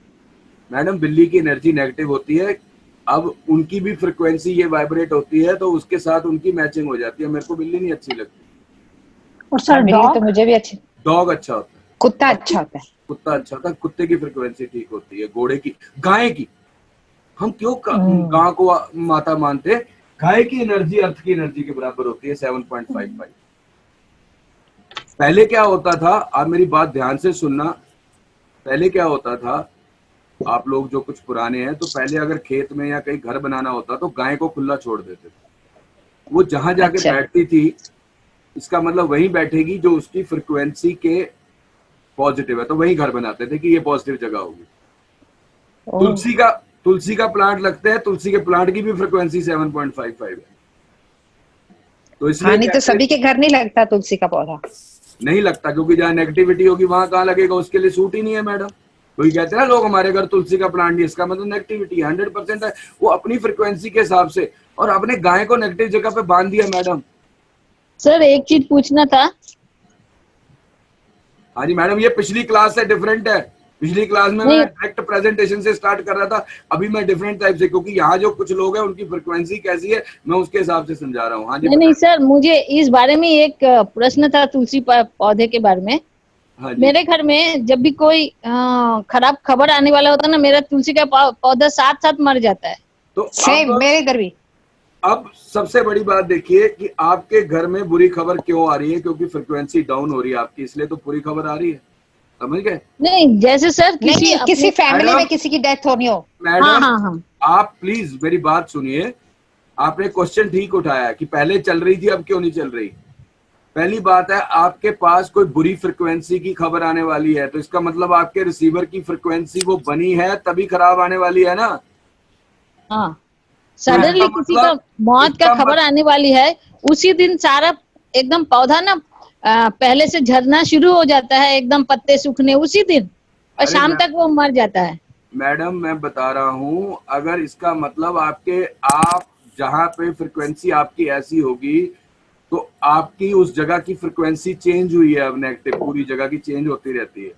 मैडम, बिल्ली की एनर्जी नेगेटिव होती है, अब उनकी भी फ्रिक्वेंसी ये वाइब्रेट होती है, तो उसके साथ उनकी मैचिंग हो जाती है। मेरे को बिल्ली नहीं अच्छी लगती। और सर बिल्ली तो मुझे भी अच्छी, डॉग अच्छा होता है, कुत्ता अच्छा होता है। कुत्ता अच्छा होता है, कुत्ते की फ्रिक्वेंसी ठीक होती है, घोड़े की, गाय की। हम क्यों गाय को माता मानते? गाय की एनर्जी अर्थ की एनर्जी के बराबर होती है, 7.55। पहले क्या होता था, आप मेरी बात ध्यान से सुनना, पहले क्या होता था, आप लोग जो कुछ पुराने हैं, तो पहले अगर खेत में या कहीं घर बनाना होता तो गाय को खुला छोड़ देते थे, वो जहां जाके अच्छा। बैठती थी, इसका मतलब वहीं बैठेगी जो उसकी फ्रिक्वेंसी के पॉजिटिव है, तो वहीं घर बनाते थे कि ये पॉजिटिव जगह होगी। तुलसी का प्लांट लगते हैं, तुलसी के प्लांट की भी फ्रिक्वेंसी 7.55 है। तो इसलिए नहीं तो सभी के घर नहीं लगता तुलसी का पौधा, नहीं लगता, क्योंकि जहाँ नेगेटिविटी होगी वहां कहाँ लगेगा, उसके लिए सूट ही नहीं है मैडम। वही कहते हैं ना लोग, हमारे घर तुलसी का प्लांट नहीं, इसका मतलब नेगेटिविटी 100% है। वो अपनी फ्रिक्वेंसी के हिसाब से, और अपने गाय को नेगेटिव जगह पे बांध दिया मैडम। सर एक चीज पूछना था। हाँ जी मैडम, ये पिछली क्लास से डिफरेंट है। पिछली क्लास में मैं डायरेक्ट प्रेजेंटेशन से स्टार्ट कर रहा था, अभी मैं डिफरेंट टाइप से, क्योंकि यहाँ जो कुछ लोग हैं उनकी फ्रिक्वेंसी कैसी है मैं उसके हिसाब से समझा रहा हूँ। हाँ जी नहीं सर, मुझे इस बारे में एक प्रश्न था तुलसी पौधे के बारे में। हाँ जी। मेरे घर में जब भी कोई खराब खबर आने वाला होता है ना, मेरा तुलसी का पौधा साथ साथ मर जाता है। तो सेम मेरे इधर भी। अब सबसे बड़ी बात देखिए कि आपके घर में बुरी खबर क्यों आ रही है, क्योंकि फ्रिक्वेंसी डाउन हो रही है आपकी, इसलिए तो बुरी खबर आ रही है, समझ गए? नहीं, जैसे सर किसी फैमिली में किसी की डेथ होनी हो। मैडम हाँ। आप प्लीज मेरी बात सुनिए, आपने क्वेश्चन ठीक उठाया कि पहले चल रही थी अब क्यों नहीं चल रही। पहली बात है, आपके पास कोई बुरी फ्रिक्वेंसी की खबर आने वाली है तो इसका मतलब आपके रिसीवर की फ्रिक्वेंसी वो बनी है तभी खराब आने वाली है ना। हाँ, सडनली किसी का मौत का खबर आने वाली है, उसी दिन सारा एकदम पौधा ना पहले से झड़ना शुरू हो जाता है, एकदम पत्ते सूखने उसी दिन, और शाम तक वो मर जाता है। मैडम मैं बता रहा हूँ, अगर इसका मतलब आप जहाँ पे फ्रिक्वेंसी आपकी ऐसी होगी तो आपकी उस जगह की फ्रिक्वेंसी चेंज हुई है, अब नेगेटिव पूरी जगह की चेंज होती रहती है,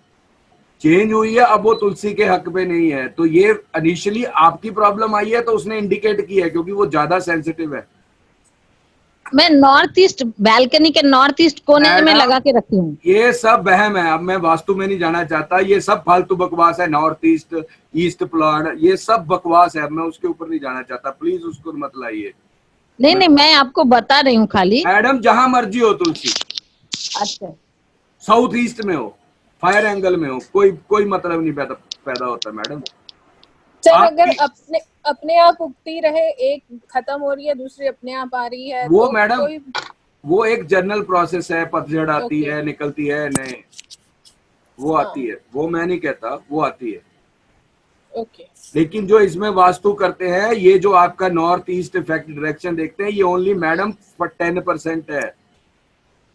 चेंज हुई है, अब वो तुलसी के हक पे नहीं है, तो ये इनिशियली आपकी प्रॉब्लम आई है तो उसने इंडिकेट किया है क्योंकि वो ज्यादा सेंसिटिव है। मैं नॉर्थ ईस्ट बैल्कनी के नॉर्थ ईस्ट कोने में लगा के रखी हूँ। ये सब वहम है, अब मैं वास्तु में नहीं जाना चाहता, ये सब फालतू बकवास है, नॉर्थ ईस्ट ईस्ट प्लान ये सब बकवास है, मैं उसके ऊपर नहीं जाना चाहता, प्लीज उसको मत लाइए। नहीं, मैं आपको बता रही हूँ खाली। मैडम जहां मर्जी हो तुलसी, अच्छा, साउथ ईस्ट में हो, फायर एंगल में हो, कोई मतलब नहीं पैदा होता मैडम। सर अगर अपने आप उगती रहे, एक खत्म हो रही है दूसरी अपने आप आ रही है, वो तो मैडम वो एक जनरल प्रोसेस है, पतझड़ आती है निकलती है, नहीं वो आती है, वो मैं नहीं कहता, वो आती है। लेकिन जो इसमें वास्तु करते हैं, ये जो आपका नॉर्थ ईस्ट इफेक्ट डायरेक्शन देखते हैं, ये ओनली मैडम 10% है।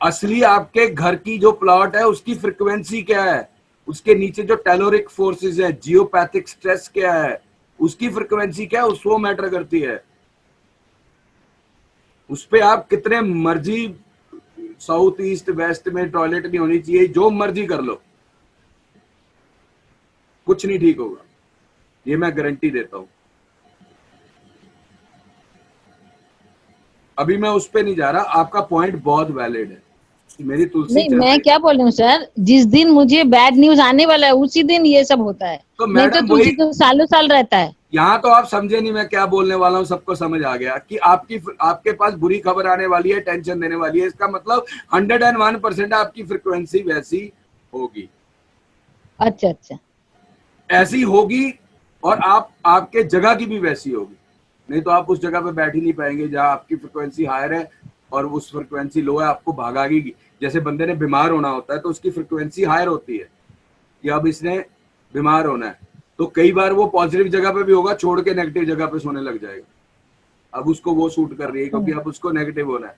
असली आपके घर की जो प्लॉट है उसकी फ्रिक्वेंसी क्या है, उसके नीचे जो टेलोरिक फोर्सेस है, जियोपैथिक स्ट्रेस क्या है, उसकी फ्रिक्वेंसी क्या है, वो मैटर करती है। उस पे आप कितने मर्जी साउथ ईस्ट वेस्ट में टॉयलेट नहीं होनी चाहिए, जो मर्जी कर लो, कुछ नहीं ठीक होगा, ये मैं गारंटी देता हूं। अभी मैं उस पे नहीं जा रहा, आपका पॉइंट बहुत वैलिड है। मेरी तुलसी नहीं, मैं क्या बोल रही हूँ सर, जिस दिन मुझे बैड न्यूज आने वाला है उसी दिन ये सब होता है, तो नहीं तो तुलसी तो सालों साल रहता है। यहाँ तो आप समझे नहीं मैं क्या बोलने वाला हूँ, सबको समझ आ गया कि आपके पास बुरी खबर आने वाली है, टेंशन देने वाली है, इसका मतलब 101% आपकी फ्रिक्वेंसी वैसी होगी। अच्छा, ऐसी होगी, और आपके जगह की भी वैसी होगी, नहीं तो आप उस जगह पे बैठ ही नहीं पाएंगे जहाँ आपकी फ्रिक्वेंसी हायर है और उस फ्रिक्वेंसी लो है, आपको भागाएगी। जैसे बंदे ने बीमार होना होता है तो उसकी फ्रिक्वेंसी हायर होती है कि अब इसने बीमार होना है, तो कई बार वो पॉजिटिव जगह पे भी होगा, छोड़ के नेगेटिव जगह पे सोने लग जाएगा, अब उसको वो सूट कर रही है क्योंकि अब उसको नेगेटिव होना है।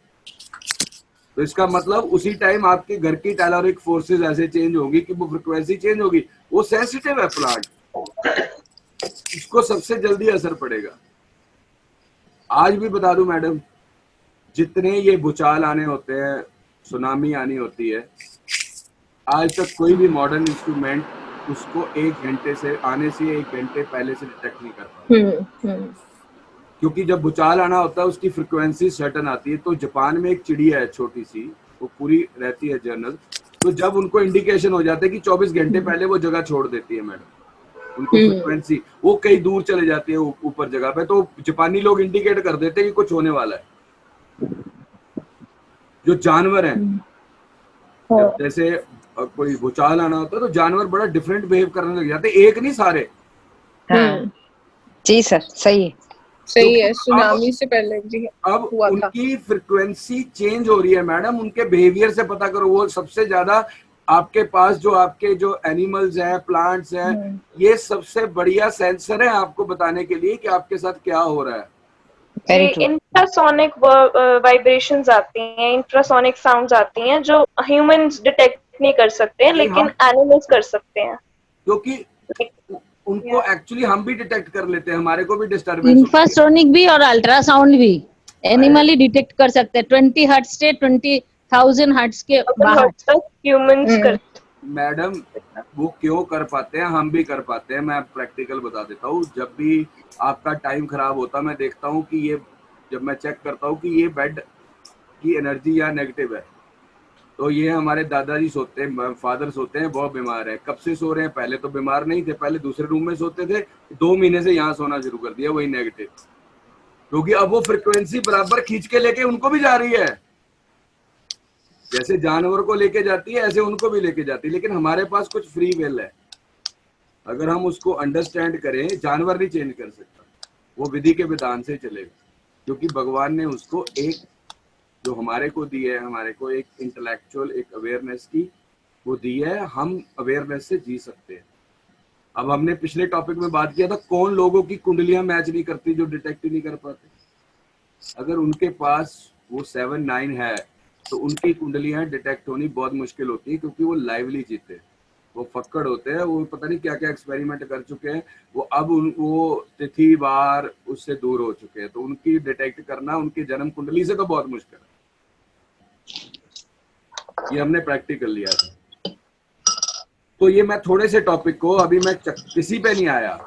तो इसका मतलब उसी टाइम आपके घर की टेलोरिक फोर्सेस ऐसे चेंज होगी कि वो फ्रिक्वेंसी चेंज होगी, वो सेंसिटिव है प्लांट, इसको सबसे जल्दी असर पड़ेगा। आज भी बता दूं मैडम, जितने ये भूचाल आने होते हैं, सुनामी आनी होती है, आज तक कोई भी मॉडर्न इंस्ट्रूमेंट उसको 1 घंटे से आने से 1 घंटे पहले से डिटेक्ट नहीं कर पाता, क्योंकि जब भूचाल आना होता है उसकी फ्रिक्वेंसी सर्टन आती है। तो जापान में एक चिड़िया है छोटी सी, वो पूरी रहती है जर्नल, तो जब उनको इंडिकेशन हो जाता है कि 24 घंटे पहले वो जगह छोड़ देती है मैडम, उनको फ्रिक्वेंसी वो कहीं दूर चले जाती है ऊपर जगह पे, तो जापानी लोग इंडिकेट कर देते हैं कि कुछ होने वाला है। जो जानवर हैं, जैसे कोई भूचाल आना होता है तो जानवर बड़ा डिफरेंट बिहेव करने लग जाते हैं, एक नहीं सारे। जी सर, सही है, सुनामी से पहले भी अब उनकी फ्रिक्वेंसी चेंज हो रही है मैडम, उनके बिहेवियर से पता करो। वो सबसे ज्यादा आपके पास जो आपके जो एनिमल्स हैं, प्लांट्स हैं, ये सबसे बढ़िया सेंसर है आपको बताने के लिए कि आपके साथ क्या हो रहा है। इंफ्रासोनिक वाइब्रेशंस आती हैं, इंफ्रासोनिक साउंड्स आती हैं जो ह्यूमंस डिटेक्ट नहीं कर सकते हैं, लेकिन एनिमल्स कर सकते हैं, क्योंकि उनको एक्चुअली हम भी डिटेक्ट कर लेते हैं, हमारे को भी डिस्टर्बेंस। इंफ्रासोनिक भी और अल्ट्रासाउंड भी एनिमल ही डिटेक्ट कर सकते हैं, 20 हर्ट्ज से 20,000 हर्ट्ज के बाहर ह्यूमंस कर मैडम वो क्यों कर पाते हैं, हम भी कर पाते हैं। मैं प्रैक्टिकल बता देता हूँ। जब भी आपका टाइम खराब होता, मैं देखता हूँ कि ये, जब मैं चेक करता हूँ कि ये बेड की एनर्जी या नेगेटिव है, तो ये हमारे दादाजी सोते हैं, फादर सोते हैं, बहुत बीमार है। कब से सो रहे हैं? पहले तो बीमार नहीं थे, पहले दूसरे रूम में सोते थे, 2 महीने से यहाँ सोना शुरू कर दिया, वही नेगेटिव, क्योंकि अब वो फ्रिक्वेंसी बराबर खींच के लेके उनको भी जा रही है। जैसे जानवर को लेके जाती है, ऐसे उनको भी लेके जाती है। लेकिन हमारे पास कुछ फ्री विल है, अगर हम उसको अंडरस्टैंड करें। जानवर नहीं चेंज कर सकता, वो विधि के विधान से चलेगा, क्योंकि भगवान ने उसको एक जो हमारे को दी है, हमारे को एक इंटेलेक्चुअल, एक अवेयरनेस की वो दी है। हम अवेयरनेस से जी सकते हैं। अब हमने पिछले टॉपिक में बात किया था, कौन लोगों की कुंडलियां मैच नहीं करती, जो डिटेक्ट ही नहीं कर पाते। अगर उनके पास वो 7-9 है तो उनकी कुंडलियां डिटेक्ट होनी बहुत मुश्किल होती है, क्योंकि वो लाइवली जीते हैं, वो फक्कड़ होते हैं, वो पता नहीं क्या क्या एक्सपेरिमेंट कर चुके हैं। वो अब वो तिथि बार उससे दूर हो चुके हैं, तो उनकी डिटेक्ट करना उनकी जन्म कुंडली से तो बहुत मुश्किल है। ये हमने प्रैक्टिकल लिया था। तो ये मैं थोड़े से टॉपिक को, अभी मैं किसी पे नहीं आया,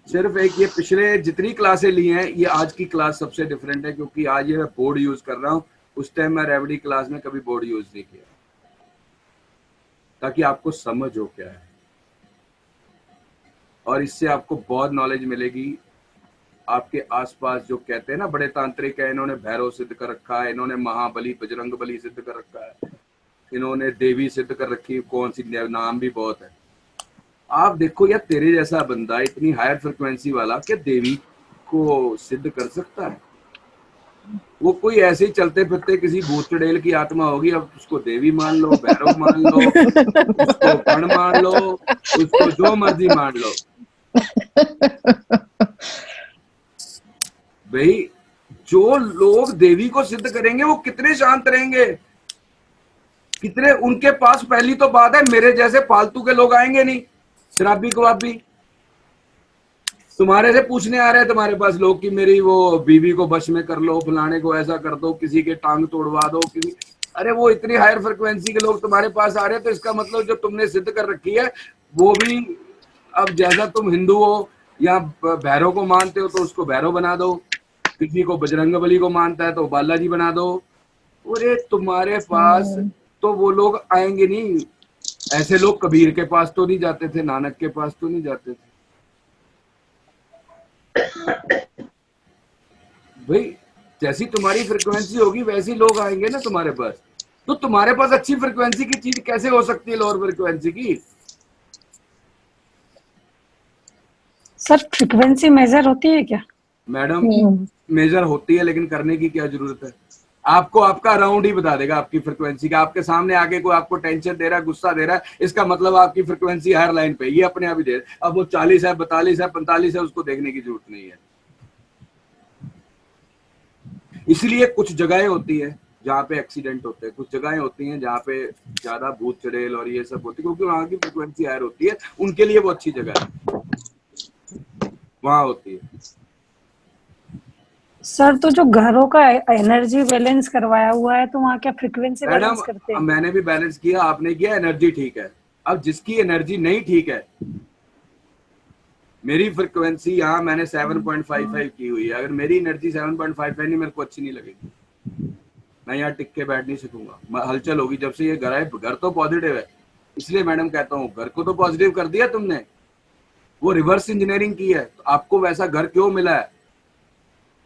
सिर्फ एक ये पिछले जितनी क्लासें ली हैं, ये आज की क्लास सबसे डिफरेंट है, क्योंकि आज ये मैं बोर्ड यूज कर रहा हूँ। उस टाइम मैं रेवडी क्लास में कभी बोर्ड यूज नहीं किया, ताकि आपको समझ हो क्या है, और इससे आपको बहुत नॉलेज मिलेगी। आपके आसपास जो कहते हैं ना बड़े तांत्रिक है, इन्होंने भैरव सिद्ध कर रखा है, इन्होंने महाबली बजरंग बली सिद्ध कर रखा है, इन्होंने देवी सिद्ध कर रखी है, कौन सी नाम भी बहुत है। आप देखो यार, तेरे जैसा बंदा इतनी हायर फ्रिक्वेंसी वाला क्या देवी को सिद्ध कर सकता है? वो कोई ऐसे ही चलते फिरते किसी भूत चुड़ैल की आत्मा होगी। अब उसको देवी मान लो, भैरव मान लो, उसको गण मान लो, उसको जो मर्जी मान लो। भाई जो लोग देवी को सिद्ध करेंगे वो कितने शांत रहेंगे, कितने उनके पास, पहली तो बात है मेरे जैसे फालतू के लोग आएंगे नहीं, शराबी कबाबी। तुम्हारे से पूछने आ रहे हैं तुम्हारे पास लोग कि मेरी वो बीवी को वश में कर लो, फलाने को ऐसा कर दो, किसी के टांग तोड़वा दो, किसी, अरे वो इतनी हायर फ्रिक्वेंसी के लोग तुम्हारे पास आ रहे हैं, तो इसका मतलब जो तुमने सिद्ध कर रखी है वो भी, अब जैसा तुम हिंदू हो या भैरव को मानते हो तो उसको भैरव बना दो, किसी को बजरंगबली को मानता है तो बालाजी बना दो। अरे तुम्हारे पास तो वो लोग आएंगे नहीं। ऐसे लोग कबीर के पास तो नहीं जाते थे, नानक के पास तो नहीं जाते थे। भाई जैसी तुम्हारी फ्रिक्वेंसी होगी वैसी लोग आएंगे ना तुम्हारे पास। तो तुम्हारे पास अच्छी फ्रिक्वेंसी की चीज कैसे हो सकती है लोअर फ्रिक्वेंसी की? सर फ्रिक्वेंसी मेजर होती है क्या? मैडम मेजर होती है, लेकिन करने की क्या जरूरत है? आपको आपका राउंड ही बता देगा आपकी फ्रिक्वेंसी का। आपके सामने आके कोई आपको टेंशन दे रहा है, गुस्सा दे रहा है, इसका मतलब आपकी फ्रिक्वेंसी हायर लाइन पे, ये अपने आप ही दे। अब वो 40 है, 42 है, 45 है, उसको देखने की जरूरत नहीं है। इसलिए कुछ जगहें होती है जहाँ पे एक्सीडेंट होते हैं, कुछ जगहें होती हैं जहाँ पे ज्यादा भूत चुड़ैल और ये सब होती है, क्योंकि वहां की फ्रिक्वेंसी हायर होती है, उनके लिए वो अच्छी जगह है, वहां होती है। सर तो जो घरों का एनर्जी बैलेंस करवाया हुआ है, तो वहाँ क्या फ्रिक्वेंसी बैलेंस करते हैं? मैडम मैंने भी बैलेंस किया, आपने किया, एनर्जी ठीक है। अब जिसकी एनर्जी नहीं ठीक है, मेरी फ्रिक्वेंसी यहाँ मैंने 7.55 की हुई है, अगर मेरी एनर्जी 7.55 नहीं, मेरे को अच्छी नहीं लगेगी, मैं यहाँ टिक के बैठ नहीं सकूंगा, हलचल होगी। जब से ये घर है, घर तो पॉजिटिव है, इसलिए मैडम कहता हूँ घर को तो पॉजिटिव कर दिया तुमने, वो रिवर्स इंजीनियरिंग की है। तो आपको वैसा घर क्यों मिला है,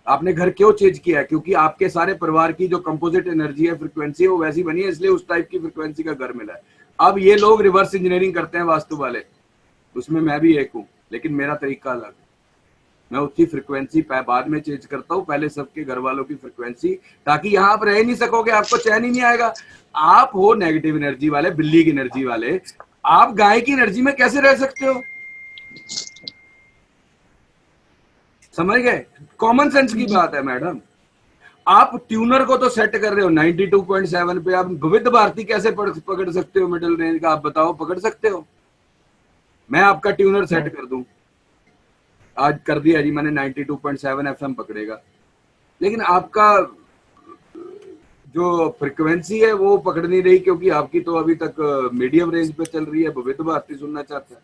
आपने घर क्यों चेंज किया है? क्योंकि आपके सारे परिवार की जो कंपोजिट एनर्जी है, फ्रिक्वेंसी है, वो वैसी बनी है, इसलिए उस टाइप की फ्रिक्वेंसी का घर मिला है। अब ये लोग रिवर्स इंजीनियरिंग करते हैं वास्तु वाले, उसमें मैं भी एक हूँ, लेकिन मेरा तरीका अलग है। मैं उसकी फ्रिक्वेंसी बाद में चेंज करता हूँ, पहले सबके घर वालों की फ्रिक्वेंसी, ताकि यहाँ आप रह नहीं सकोगे, आपको चैन ही नहीं आएगा। आप हो नेगेटिव एनर्जी वाले, बिल्ली की एनर्जी वाले, आप गाय की एनर्जी में कैसे रह सकते हो? समझ गए? कॉमन सेंस की बात है मैडम। आप ट्यूनर को तो सेट कर रहे हो 92.7 पे, आप विविध भारती कैसे पकड़ सकते हो मिडिल रेंज का? आप बताओ, पकड़ सकते हो? मैं आपका ट्यूनर सेट कर दूं, आज कर दिया जी मैंने, 92.7 FM पकड़ेगा, लेकिन आपका जो फ्रिक्वेंसी है वो पकड़ नहीं रही, क्योंकि आपकी तो अभी तक मीडियम रेंज पे चल रही है, विविध भारती सुनना चाहता है।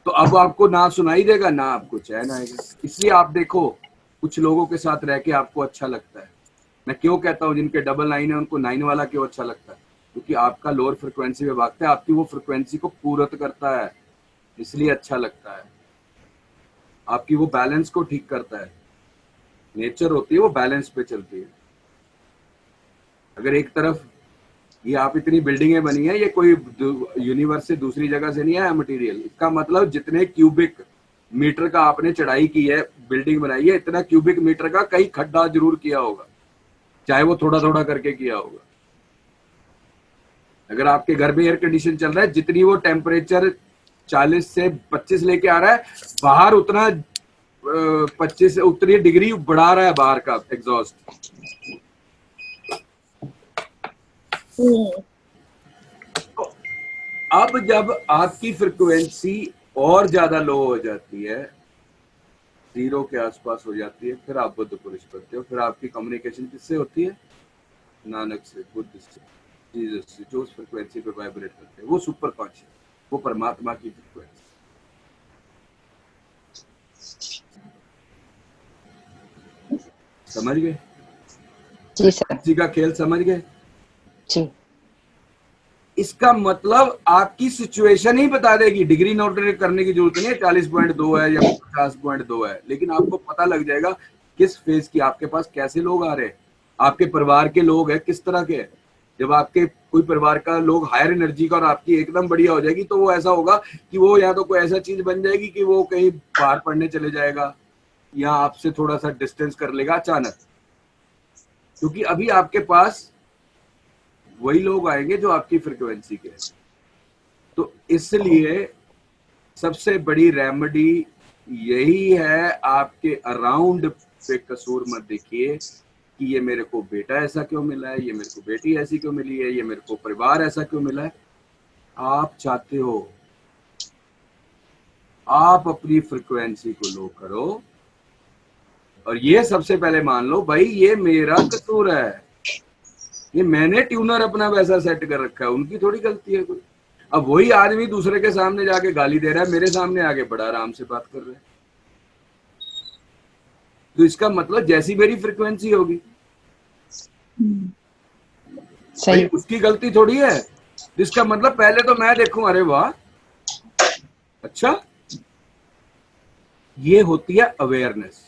तो अब आपको ना सुनाई देगा, ना आपको चैन आएगा। इसलिए आप देखो, कुछ लोगों के साथ रह के आपको अच्छा लगता है। मैं क्यों कहता हूँ जिनके डबल 9 है उनको 9 वाला क्यों अच्छा लगता है? क्योंकि आपका लोअर फ्रिक्वेंसी पे भागता है, आपकी वो फ्रिक्वेंसी को पूरत करता है, इसलिए अच्छा लगता है। आपकी वो बैलेंस को ठीक करता है। नेचर होती है वो बैलेंस पे चलती है। अगर एक तरफ ये आप इतनी बिल्डिंगें बनी है, ये कोई यूनिवर्स से दूसरी जगह से नहीं आया मटेरियल। इसका मतलब जितने क्यूबिक मीटर का आपने चढ़ाई की है, बिल्डिंग बनाई है, इतना क्यूबिक मीटर का कहीं खड्डा जरूर किया होगा, चाहे वो थोड़ा थोड़ा करके किया होगा। अगर आपके घर में एयर कंडीशन चल रहा है, जितनी वो टेम्परेचर 40 से 25 लेके आ रहा है, बाहर उतना 25 उतनी डिग्री बढ़ा रहा है बाहर का एग्जॉस्ट। तो अब जब आपकी फ्रिक्वेंसी और ज्यादा लो हो जाती है, 0 के आसपास हो जाती है, फिर आप बुद्ध पुरुष करते हो। फिर आपकी कम्युनिकेशन किससे होती है? नानक से, बुद्ध से, जीसस से, जो उस फ्रिक्वेंसी पे वाइब्रेट करते हैं। वो सुपर कॉन्शियस, वो परमात्मा की फ्रिक्वेंसी। समझ गए? जी सर। जी का खेल समझ गए? जी। इसका मतलब आपकी सिचुएशन ही बता देगी। डिग्री नोट करने की जरूरत नहीं है 40.2 है या 50.2 है, लेकिन आपको पता लग जाएगा किस फेज की आपके पास कैसे लोग आ रहे हैं, आपके परिवार के लोग हैं किस तरह के हैं। जब आपके कोई परिवार का लोग हायर एनर्जी का और आपकी एकदम बढ़िया हो जाएगी, तो वो ऐसा होगा कि वो या तो कोई ऐसा चीज बन जाएगी कि वो कहीं बाहर पढ़ने चले जाएगा या आपसे थोड़ा सा डिस्टेंस कर लेगा अचानक, क्योंकि अभी आपके पास वही लोग आएंगे जो आपकी फ्रिक्वेंसी के हैं। तो इसलिए सबसे बड़ी रेमेडी यही है, आपके अराउंड पे कसूर मत देखिए कि ये मेरे को बेटा ऐसा क्यों मिला है, ये मेरे को बेटी ऐसी क्यों मिली है, ये मेरे को परिवार ऐसा क्यों मिला है। आप चाहते हो आप अपनी फ्रिक्वेंसी को लो करो, और ये सबसे पहले मान लो भाई ये मेरा कसूर है, ये मैंने ट्यूनर अपना वैसा सेट कर रखा है, उनकी थोड़ी गलती है कोई। अब वही आदमी दूसरे के सामने जाके गाली दे रहा है, मेरे सामने आके बड़ा आराम से बात कर रहा है, तो इसका मतलब जैसी मेरी फ्रिक्वेंसी होगी सही। उसकी गलती थोड़ी है। जिसका मतलब पहले तो मैं देखूं, अरे वाह अच्छा, ये होती है अवेयरनेस,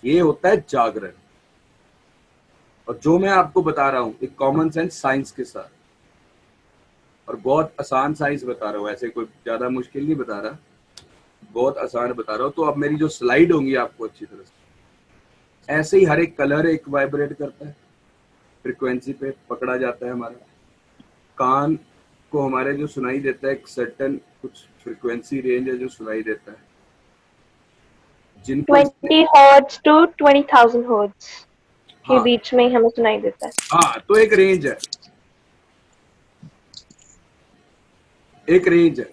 ये होता है जागरण। और जो मैं आपको बता रहा हूं एक कॉमन सेंस साइंस के साथ, और बहुत आसान साइंस बता रहा हूं, ऐसे कोई ज्यादा मुश्किल नहीं बता रहा, बहुत आसान बता रहा हूं। तो अब मेरी जो स्लाइड होंगी आपको अच्छी तरह से, ऐसे ही हर एक कलर एक वाइब्रेट करता है, फ्रिक्वेंसी पे पकड़ा जाता है हमारा। कान को हमारे जो सुनाई देता है एक सर्टेन कुछ फ्रिक्वेंसी रेंज है जो सुनाई देता है, जिनको 20 हर्ट्ज टू 20,000 हर्ट्ज के हाँ बीच में हमें सुनाई देता है। हाँ, तो एक रेंज है, एक रेंज है,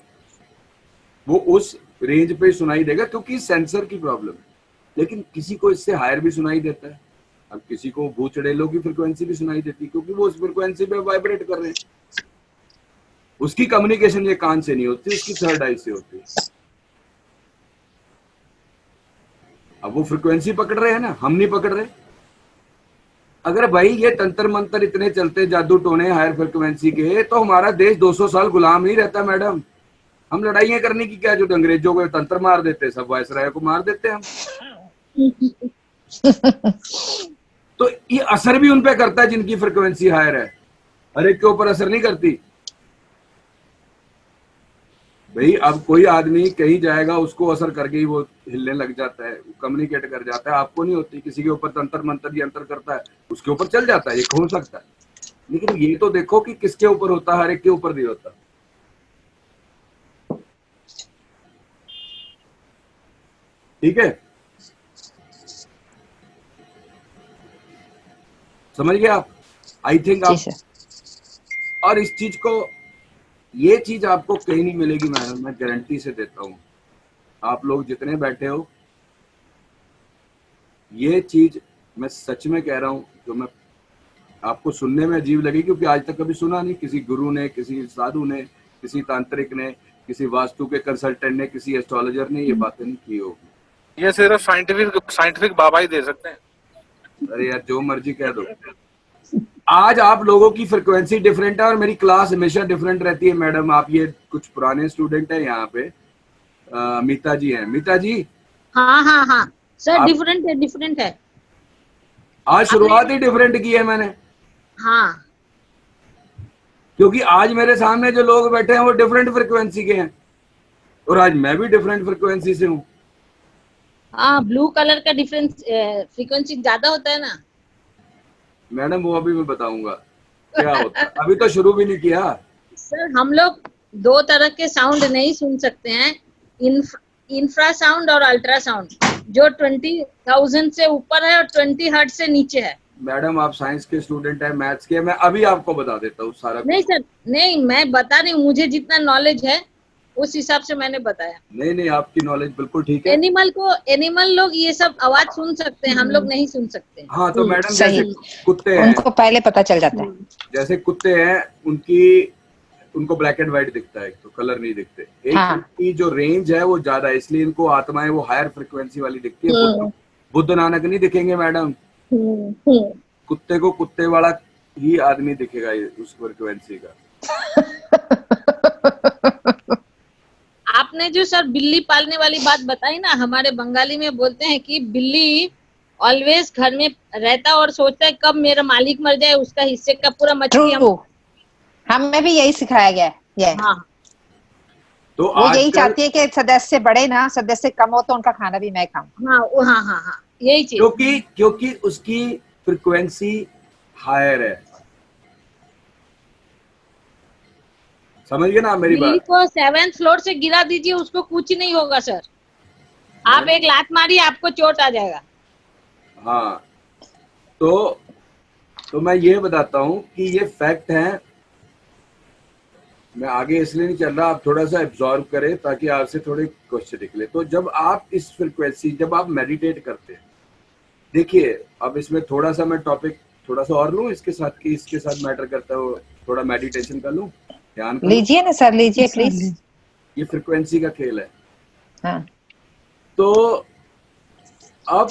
वो उस रेंज पे सुनाई देगा क्योंकि सेंसर की प्रॉब्लम है। लेकिन किसी को इससे हायर भी सुनाई देता है। अब किसी को भूत चड़ेलों की फ्रिक्वेंसी भी सुनाई देती है क्योंकि वो उस फ्रिक्वेंसी पे वाइब्रेट कर रहे हैं। उसकी कम्युनिकेशन ये कान से नहीं होती, उसकी थर्ड आई से होती है। अब वो फ्रिक्वेंसी पकड़ रहे हैं ना, हम नहीं पकड़ रहे। अगर भाई ये तंत्र मंत्र इतने चलते जादू टोने हायर फ्रिक्वेंसी के, तो हमारा देश 200 साल गुलाम नहीं रहता मैडम। हम लड़ाइयां करने की क्या, जो अंग्रेजों को तंत्र मार देते, सब वायसराय को मार देते हम। तो ये असर भी उन पे करता है जिनकी फ्रिक्वेंसी हायर है, हर एक के ऊपर असर नहीं करती भाई। अब कोई आदमी कहीं जाएगा, उसको असर करके ही वो हिलने लग जाता है, कम्युनिकेट कर जाता है, आपको नहीं होती। किसी के ऊपर तंत्र मंत्र यंत्र करता है, उसके ऊपर चल जाता है, ये हो सकता है। लेकिन ये तो देखो कि किसके ऊपर होता है, हर एक के ऊपर नहीं होता। ठीक है, समझ गए आप? आई थिंक आप। और इस चीज को, ये चीज आपको कहीं नहीं मिलेगी मैडम, मैं गारंटी से देता हूं। आप लोग जितने बैठे हो, ये चीज मैं सच में कह रहा हूं, जो मैं आपको सुनने में अजीब लगी, क्योंकि आज तक कभी सुना नहीं, किसी गुरु ने, किसी साधु ने, किसी तांत्रिक ने, किसी वास्तु के कंसल्टेंट ने, किसी एस्ट्रोलॉजर ने ये बातें नहीं की होगी। ये सिर्फ साइंटिफिक बाबा ही दे सकते हैं। अरे यार जो मर्जी कह दो, आज आप लोगों की फ्रिक्वेंसी डिफरेंट है और मेरी क्लास हमेशा डिफरेंट रहती है मैडम। आप ये कुछ पुराने स्टूडेंट है यहाँ पे, मीता जी हैं। मीता जी हाँ हाँ हाँ सर, आप- डिफरेंट है। आज शुरुआत ही डिफरेंट की है मैंने, हाँ क्योंकि आज मेरे सामने जो लोग बैठे हैं वो डिफरेंट फ्रिक्वेंसी के हैं और आज मैं भी डिफरेंट फ्रिक्वेंसी से हूँ। हाँ, ब्लू कलर का डिफरेंस फ्रीक्वेंसी ज्यादा होता है ना मैडम वो अभी मैं बताऊंगा क्या होता है, अभी तो शुरू भी नहीं किया। सर। हम लोग दो तरह के साउंड नहीं सुन सकते हैं, इंफ्रासाउंड और अल्ट्रासाउंड, जो 20,000 से ऊपर है और 20 हर्ट्ज से नीचे है। मैडम आप साइंस के स्टूडेंट है, मैथ्स के, मैं अभी आपको बता देता हूँ सारा। नहीं सर, नहीं, मैं बता रही हूँ, मुझे जितना नॉलेज है उस हिसाब से मैंने बताया। नहीं आपकी नॉलेज बिल्कुल ठीक है। एनिमल लोग ये सब आवाज सुन सकते हैं, हम लोग नहीं सुन सकते। हाँ तो मैडम सही। जैसे कुत्ते हैं, उनको पहले पता चल जाता है। जैसे कुत्ते हैं उनको ब्लैक एंड व्हाइट दिखता है, तो कलर नहीं दिखते। एक हाँ। की जो रेंज है वो ज्यादा है, इसलिए इनको आत्माएं वो हायर फ्रिक्वेंसी वाली दिखती है। बुद्ध नानक नहीं दिखेंगे मैडम, कुत्ते को कुत्ते वाला ही आदमी दिखेगा उस फ्रिक्वेंसी का। आपने जो सर बिल्ली पालने वाली बात बताई ना, हमारे बंगाली में बोलते हैं कि बिल्ली ऑलवेज घर में रहता और सोचता है कब मेरा मालिक मर जाए, उसका हिस्से का पूरा मछली ट्रू, हमें भी यही सिखाया गया है। हाँ तो वो यही आजकल चाहती है कि सदस्य बढ़े ना, सदस्य कम हो तो उनका खाना भी मैं खाऊं। हाँ यही चीज। क्योंकि उसकी फ्रिक्वेंसी हायर है, समझ गए ना मेरी बिल्ली बात। को 7th फ्लोर से गिरा दीजिए, उसको कुछ नहीं होगा सर। आप एक लात मारिए, आपको चोट आ जाएगा। हाँ तो मैं ये बताता हूँ कि ये फैक्ट है। मैं आगे इसलिए नहीं चल रहा, आप थोड़ा सा एब्जॉर्व करें ताकि आपसे थोड़े क्वेश्चन निकले। तो जब आप इस फ्रिक्वेंसी, जब आप मेडिटेट करते हैं, देखिए अब इसमें थोड़ा सा मैं टॉपिक थोड़ा सा और लूं इसके साथ, कि इसके साथ मैटर करता है, थोड़ा मेडिटेशन कर लूं, ध्यान करूं। लीजिए ना सर, लीजिए प्लीज। ये फ्रिक्वेंसी का खेल है। हाँ। तो अब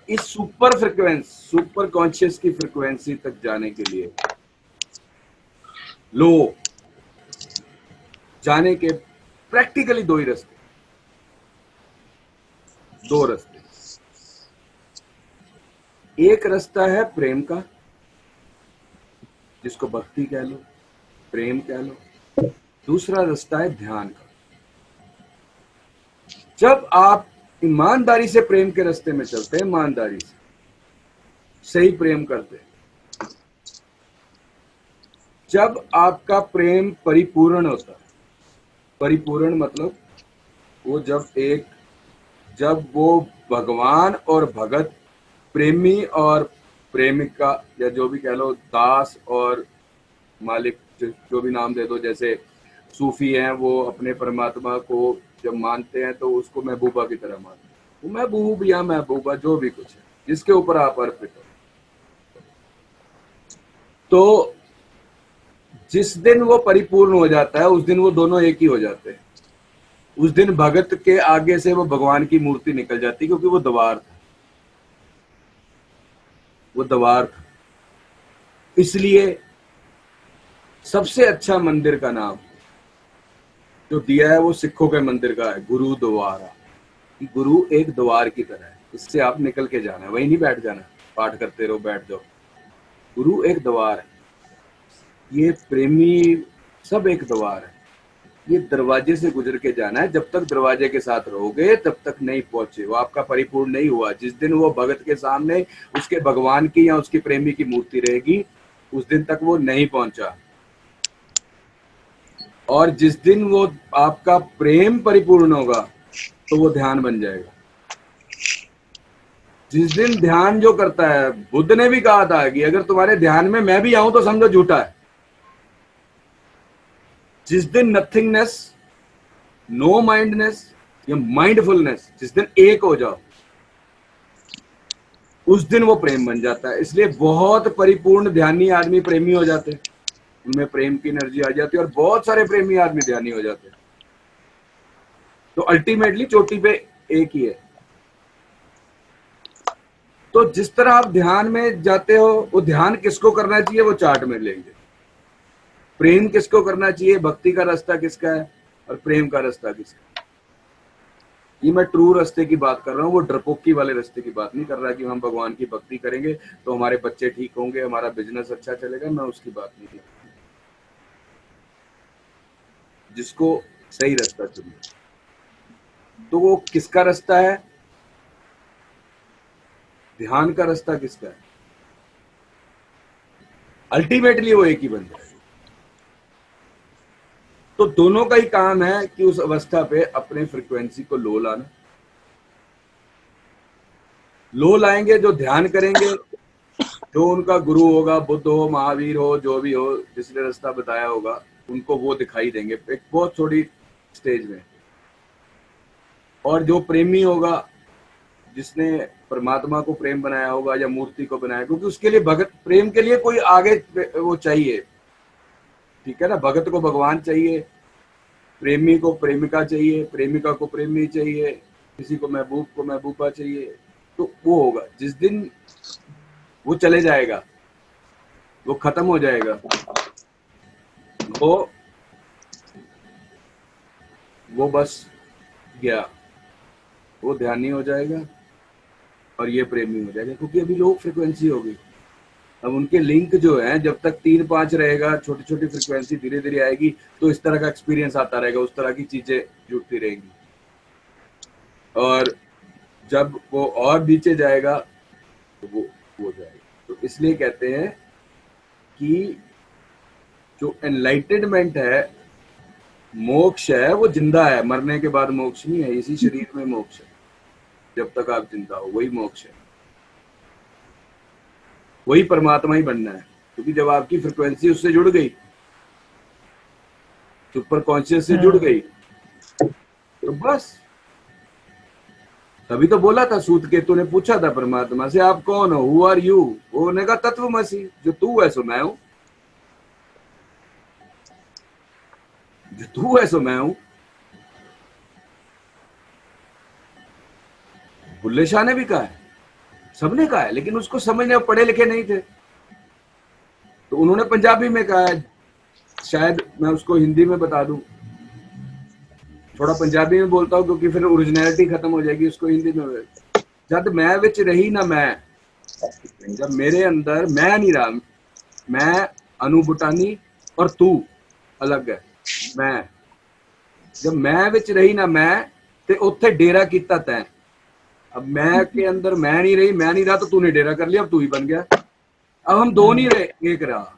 इस सुपर कॉन्शियस की फ्रिक्वेंसी तक जाने के लिए, लो जाने के प्रैक्टिकली दो रास्ते। एक रास्ता है प्रेम का, जिसको भक्ति कह लो, प्रेम कह लो। दूसरा रास्ता है ध्यान का। जब आप ईमानदारी से प्रेम के रास्ते में चलते हैं, ईमानदारी से सही प्रेम करते हैं, जब आपका प्रेम परिपूर्ण होता है, परिपूर्ण मतलब वो जब वो भगवान और भगत, प्रेमी और प्रेमिका, या जो भी कह लो, दास और मालिक, जो भी नाम दे दो। जैसे सूफी हैं, वो अपने परमात्मा को जब मानते हैं तो उसको महबूबा की तरह मानते हैं। वो महबूब या महबूबा जो भी कुछ है, जिसके ऊपर आप अर्पित हो। तो जिस दिन वो परिपूर्ण हो जाता है, उस दिन वो दोनों एक ही हो जाते हैं। उस दिन भगत के आगे से वो भगवान की मूर्ति निकल जाती है, क्योंकि वो द्वार था। इसलिए सबसे अच्छा मंदिर का नाम जो दिया है वो सिखों के मंदिर का है, गुरुद्वारा। गुरु एक द्वार की तरह है, इससे आप निकल के जाना है, वहीं नहीं बैठ जाना, पाठ करते रहो बैठ जाओ। गुरु एक द्वार है, ये प्रेमी सब एक द्वार है। ये दरवाजे से गुजर के जाना है। जब तक दरवाजे के साथ रहोगे तब तक नहीं पहुंचे, वो आपका परिपूर्ण नहीं हुआ। जिस दिन वो भगत के सामने उसके भगवान की या उसकी प्रेमी की मूर्ति रहेगी, उस दिन तक वो नहीं पहुंचा। और जिस दिन वो आपका प्रेम परिपूर्ण होगा तो वो ध्यान बन जाएगा। जिस दिन ध्यान जो करता है, बुद्ध ने भी कहा था कि अगर तुम्हारे ध्यान में मैं भी आऊं तो समझो झूठा है। जिस दिन नथिंगनेस, नो माइंडनेस या माइंडफुलनेस, जिस दिन एक हो जाओ, उस दिन वो प्रेम बन जाता है। इसलिए बहुत परिपूर्ण ध्यानी आदमी प्रेमी हो जाते हैं, उनमें प्रेम की एनर्जी आ जाती है, और बहुत सारे प्रेमी आदमी ध्यानी हो जाते हैं। तो अल्टीमेटली चोटी पे एक ही है। तो जिस तरह आप ध्यान में जाते हो, वो ध्यान किसको करना चाहिए वो चार्ट में लेंगे। प्रेम किसको करना चाहिए, भक्ति का रास्ता किसका है, और प्रेम का रास्ता किसका है। ये मैं ट्रू रास्ते की बात कर रहा हूँ, वो डरपोकी वाले रास्ते की बात नहीं कर रहा कि हम भगवान की भक्ति करेंगे तो हमारे बच्चे ठीक होंगे, हमारा बिजनेस अच्छा चलेगा। मैं उसकी बात नहीं कर रहा। जिसको सही रास्ता चुनिए, तो वो किसका रास्ता है, ध्यान का रास्ता किसका है, अल्टीमेटली वो एक ही बन जाएगा। तो दोनों का ही काम है कि उस अवस्था पे अपने फ्रीक्वेंसी को लो लाना। लो लाएंगे जो ध्यान करेंगे, जो उनका गुरु होगा, बुद्ध हो, महावीर हो, जो भी हो, जिसने रास्ता बताया होगा, उनको वो दिखाई देंगे एक बहुत छोटी स्टेज में। और जो प्रेमी होगा, जिसने परमात्मा को प्रेम बनाया होगा या मूर्ति को बनाया, क्योंकि उसके लिए भगत, प्रेम के लिए कोई आगे वो चाहिए, ठीक है ना। भगत को भगवान चाहिए, प्रेमी को प्रेमिका चाहिए, प्रेमिका को प्रेमी चाहिए, किसी को महबूब को महबूबा चाहिए। तो वो होगा जिस दिन वो चले जाएगा, वो खत्म हो जाएगा, वो बस गया, वो ध्यानी हो जाएगा और ये प्रेमी हो जाएगा, क्योंकि अभी लो फ्रिक्वेंसी हो गई। अब उनके लिंक जो है, जब तक 3-5 रहेगा, छोटी छोटी फ्रिक्वेंसी धीरे धीरे आएगी, तो इस तरह का एक्सपीरियंस आता रहेगा, उस तरह की चीजें जुड़ती रहेंगी। और जब वो और नीचे जाएगा तो वो हो जाएगा। तो इसलिए कहते हैं कि जो एनलाइटनमेंट है, मोक्ष है, वो जिंदा है। मरने के बाद मोक्ष नहीं है, इसी शरीर में मोक्ष है। जब तक आप जिंदा हो वही मोक्ष है, वही परमात्मा ही बनना है। क्योंकि जब आपकी फ्रिक्वेंसी उससे जुड़ गई, सुपर कॉन्शियस से जुड़ गई, तो बस। तभी तो बोला था, सूत केतु ने पूछा था परमात्मा से, आप कौन हो, हु आर यू। वो ने कहा तत्वमसि, जो तू है सो मैं हूं, जो तू है सो मैं हूं। बुल्ले शाह ने भी कहा है, सबने कहा है, लेकिन उसको समझने, पढ़े लिखे नहीं थे, तो उन्होंने पंजाबी में कहा है। शायद मैं उसको हिंदी में बता दूं, थोड़ा पंजाबी में बोलता हूं, क्योंकि फिर ओरिजिनलिटी खत्म हो जाएगी। उसको हिंदी में, जब मैं विच रही ना मैं, जब मेरे अंदर मैं नहीं रहा, मैं अनु बुटानी और तू अलग है। मैं जब मैं विच रही ना मैं, ते उत्थे डेरा कीता तैं। अब मैं के अंदर मैं नहीं रहा, तो तूने डेरा कर लिया, अब तू ही बन गया। अब हम दो नहीं रहे, एक रहा।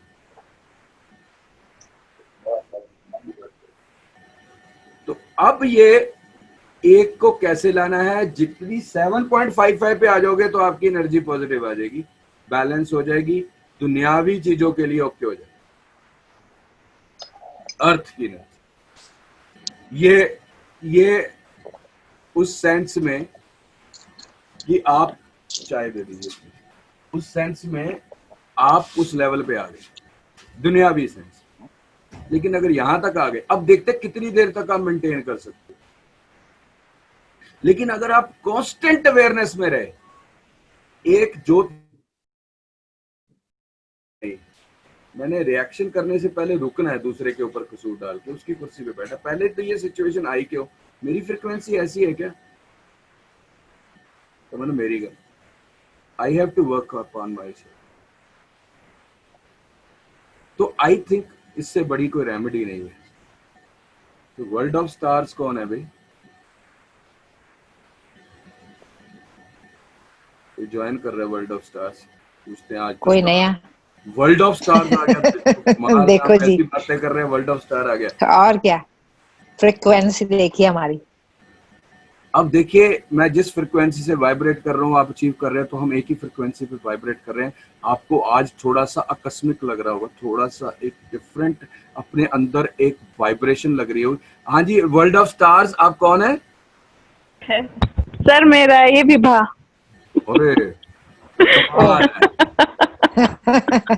तो अब ये एक को कैसे लाना है, जितनी 7.55 पे आ जाओगे तो आपकी एनर्जी पॉजिटिव आ जाएगी, बैलेंस हो जाएगी, दुनियावी चीजों के लिए ओके हो जाएगी। अर्थ की एनर्जी ये उस सेंस में कि आप चाय दे दीजिए, उस सेंस में आप उस लेवल पे आ गए, दुनियावी सेंस। लेकिन अगर यहां तक आ गए, अब देखते कितनी देर तक आप मेंटेन कर सकते हो। लेकिन अगर आप कांस्टेंट अवेयरनेस में रहे, एक जो मैंने रिएक्शन करने से पहले रुकना है, दूसरे के ऊपर कसूर डाल के उसकी कुर्सी पे बैठा, पहले तो ये सिचुएशन आई क्यों, मेरी फ्रिक्वेंसी ऐसी है क्या, तो मैंने मेरी गल, I have to work upon myself. तो आई थिंक इससे बड़ी कोई रेमेडी नहीं है। तो वर्ल्ड ऑफ स्टार्स कौन है भाई, तो ज्वाइन कर रहे हैं वर्ल्ड ऑफ स्टार्स, पूछते हैं आज कोई नया वर्ल्ड ऑफ स्टार्स आ गया। देखो जी, बातें कर रहे हैं, वर्ल्ड ऑफ स्टार आ गया। और क्या फ्रिक्वेंसी देखिए हमारी। अब देखिए, मैं जिस फ्रिक्वेंसी से वाइब्रेट कर रहा हूँ, आप अचीव कर रहे हैं, तो हम एक ही फ्रिक्वेंसी पे वाइब्रेट कर रहे हैं। आपको आज थोड़ा सा आकस्मिक लग रहा होगा, थोड़ा सा एक डिफरेंट अपने अंदर एक वाइब्रेशन लग रही होगी। हाँ जी, वर्ल्ड ऑफ स्टार्स, आप कौन है? सर मेरा ये विभा। अरे कमाल है।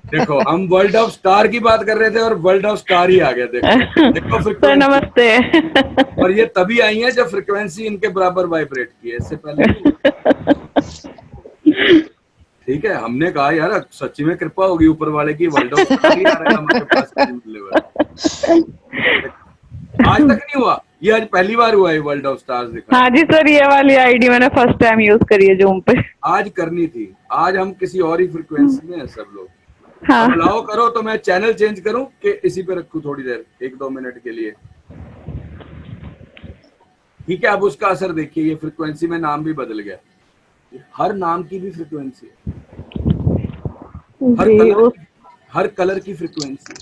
देखो हम वर्ल्ड ऑफ स्टार की बात कर रहे थे और वर्ल्ड ऑफ स्टार ही आ गया। देखो सर फ्रिक्वेंसी, नमस्ते। और ये तभी आई है जब फ्रिक्वेंसी इनके बराबर वाइब्रेट की है, इससे पहले नहीं हुआ। ठीक है, हमने कहा यार सच्ची में कृपा होगी ऊपर वाले की, वर्ल्ड ऑफ स्टार ही आ रहा है हमारे पास लेवल। आज तक नहीं हुआ, ये आज पहली बार हुआ है वर्ल्ड ऑफ स्टार्स दिखा। हाँ जी सर, ये वाली आईडी मैंने फर्स्ट टाइम यूज करी है जूम पे। आज करनी थी, आज हम किसी और ही फ्रिक्वेंसी में है सब लोग। हाँ। अब अलाउ करो तो मैं चैनल चेंज करूं कि इसी पे रखूं थोड़ी देर, 1-2 मिनट के लिए। ठीक है, अब उसका असर देखिए, ये फ्रिक्वेंसी में नाम भी बदल गया। हर नाम की भी फ्रिक्वेंसी है, हर कलर की फ्रिक्वेंसी।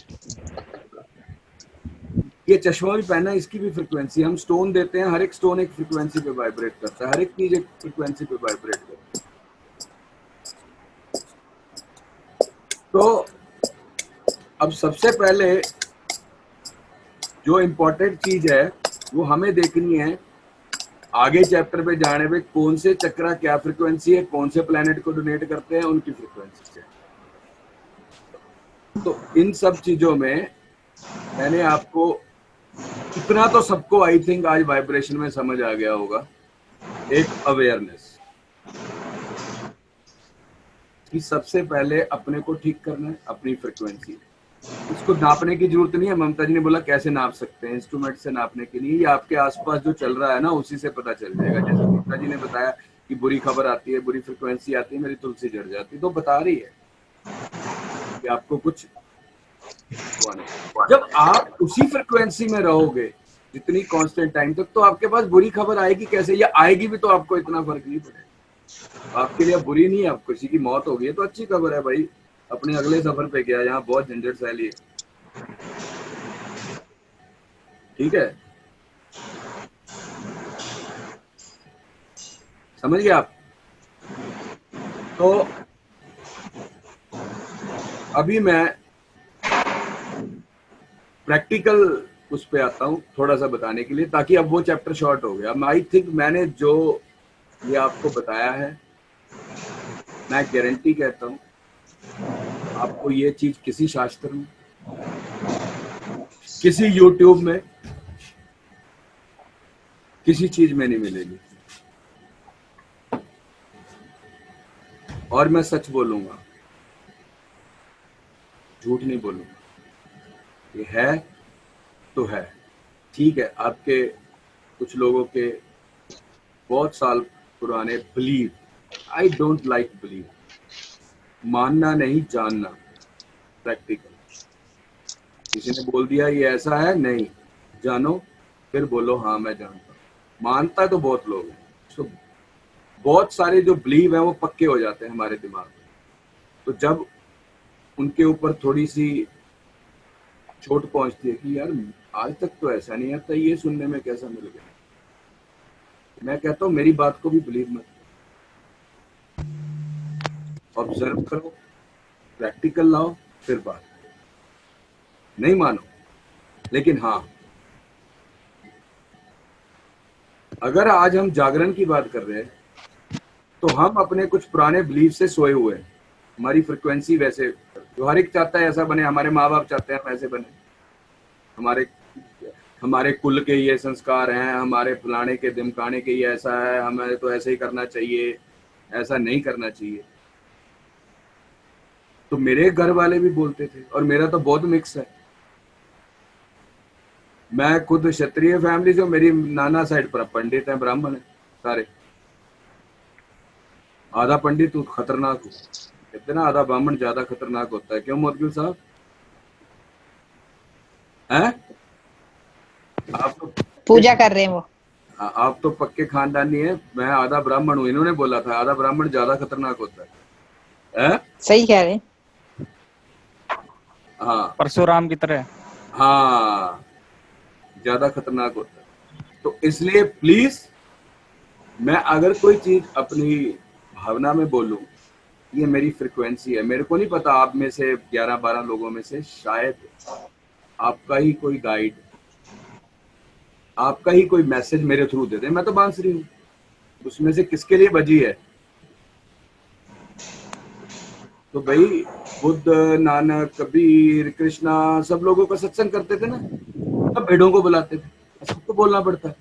ये चश्मा भी पहना है, इसकी भी फ्रिक्वेंसी। हम स्टोन देते हैं, हर एक स्टोन एक फ्रिक्वेंसी पे वाइब्रेट करता है, हर एक चीज एक फ्रिक्वेंसी पे वाइब्रेट करता है। तो अब सबसे पहले जो इम्पोर्टेंट चीज है वो हमें देखनी है, आगे चैप्टर पे जाने पे कौन से चक्रा क्या फ्रिक्वेंसी है, कौन से प्लेनेट को डोनेट करते हैं, उनकी फ्रिक्वेंसी से। तो इन सब चीजों में मैंने आपको इतना तो सबको आई थिंक आज वाइब्रेशन में समझ आ गया होगा, एक अवेयरनेस कि सबसे पहले अपने को ठीक करना है, अपनी फ्रिक्वेंसी। इसको नापने की जरूरत नहीं है। ममता जी ने बोला कैसे नाप सकते हैं, इंस्ट्रूमेंट से नापने के लिए। ये आपके आसपास जो चल रहा है ना, उसी से पता चल जाएगा। जैसे ममता जी ने बताया कि बुरी खबर आती है, बुरी फ्रिक्वेंसी आती है, मेरी तुलसी जड़ जाती है, तो बता रही है कि आपको कुछ हुआ नहीं। जब आप उसी फ्रिक्वेंसी में रहोगे जितनी कांस्टेंट टाइम तक, तो आपके पास बुरी खबर आएगी कैसे, या आएगी भी तो आपको इतना फर्क नहीं पड़ेगा। आपके लिए बुरी नहीं है, आप किसी की मौत हो गई है तो अच्छी खबर है भाई, अपने अगले सफर पे गया, यहाँ बहुत झंझट सहली है। ठीक है, समझ गए आप? तो अभी मैं प्रैक्टिकल उस पे आता हूँ थोड़ा सा बताने के लिए, ताकि अब वो चैप्टर शॉर्ट हो गया। आई थिंक मैंने जो ये आपको बताया है, मैं गारंटी कहता हूँ आपको ये चीज किसी शास्त्र में, किसी यूट्यूब में, किसी चीज में नहीं मिलेगी। और मैं सच बोलूंगा, झूठ नहीं बोलूंगा। ये है तो है, ठीक है। आपके कुछ लोगों के बहुत साल पुराने believe, I don't like believe, मानना नहीं जानना, प्रैक्टिकल। किसी ने बोल दिया ये ऐसा है, नहीं जानो, फिर बोलो हाँ मैं जानता हूँ। मानता तो बहुत लोग हैं, तो बहुत सारे जो बिलीव है वो पक्के हो जाते हैं हमारे दिमाग में। तो जब उनके ऊपर थोड़ी सी चोट पहुंचती है कि यार आज तक तो ऐसा नहीं आता, ये सुनने में कैसा मिल गया, मैं कहता हूँ मेरी बात को भी बिलीव मत करो, ऑब्जर्व करो, प्रैक्टिकल लाओ, फिर बात करो। नहीं मानो, लेकिन हाँ, अगर आज हम जागरण की बात कर रहे हैं तो हम अपने कुछ पुराने बिलीफ से सोए हुए हैं। हमारी फ्रिक्वेंसी वैसे, जो हर एक चाहता है ऐसा बने, हमारे माँ बाप चाहते हैं हम ऐसे बने, हमारे कुल के ये संस्कार हैं, हमारे फलाने के दिमकाने के ये ऐसा है, हमें तो ऐसे ही करना चाहिए, ऐसा नहीं करना चाहिए। तो मेरे घर वाले भी बोलते थे, और मेरा तो बहुत मिक्स है। मैं खुद क्षत्रिय फैमिली से, मेरी नाना साइड पर पंडित है, ब्राह्मण है सारे। आधा पंडित तो खतरनाक हो, कहते ना आधा ब्राह्मण ज्यादा खतरनाक होता है। क्यों मोदगिल साहब हैं? आप तो पूजा कर रहे हैं वो। आप तो पक्के खानदानी है। मैं आधा ब्राह्मण हूँ, इन्होंने बोला था आधा ब्राह्मण ज्यादा खतरनाक होता है? सही कह रहे हैं। हाँ, परशुराम की तरह। हाँ, ज्यादा खतरनाक होता है। तो इसलिए प्लीज, मैं अगर कोई चीज अपनी भावना में बोलूं, ये मेरी फ्रिक्वेंसी है। मेरे को नहीं पता, आप में से 11-12 लोगों में से शायद आपका ही कोई गाइड, आपका ही कोई मैसेज मेरे थ्रू दे दे। मैं तो बांसुरी हूँ, उसमें से किसके लिए बजी है तो भाई बुद्ध, नानक, कबीर, कृष्णा सब लोगों का सत्संग करते थे ना, सब भेड़ों को बुलाते थे, सबको बोलना पड़ता है।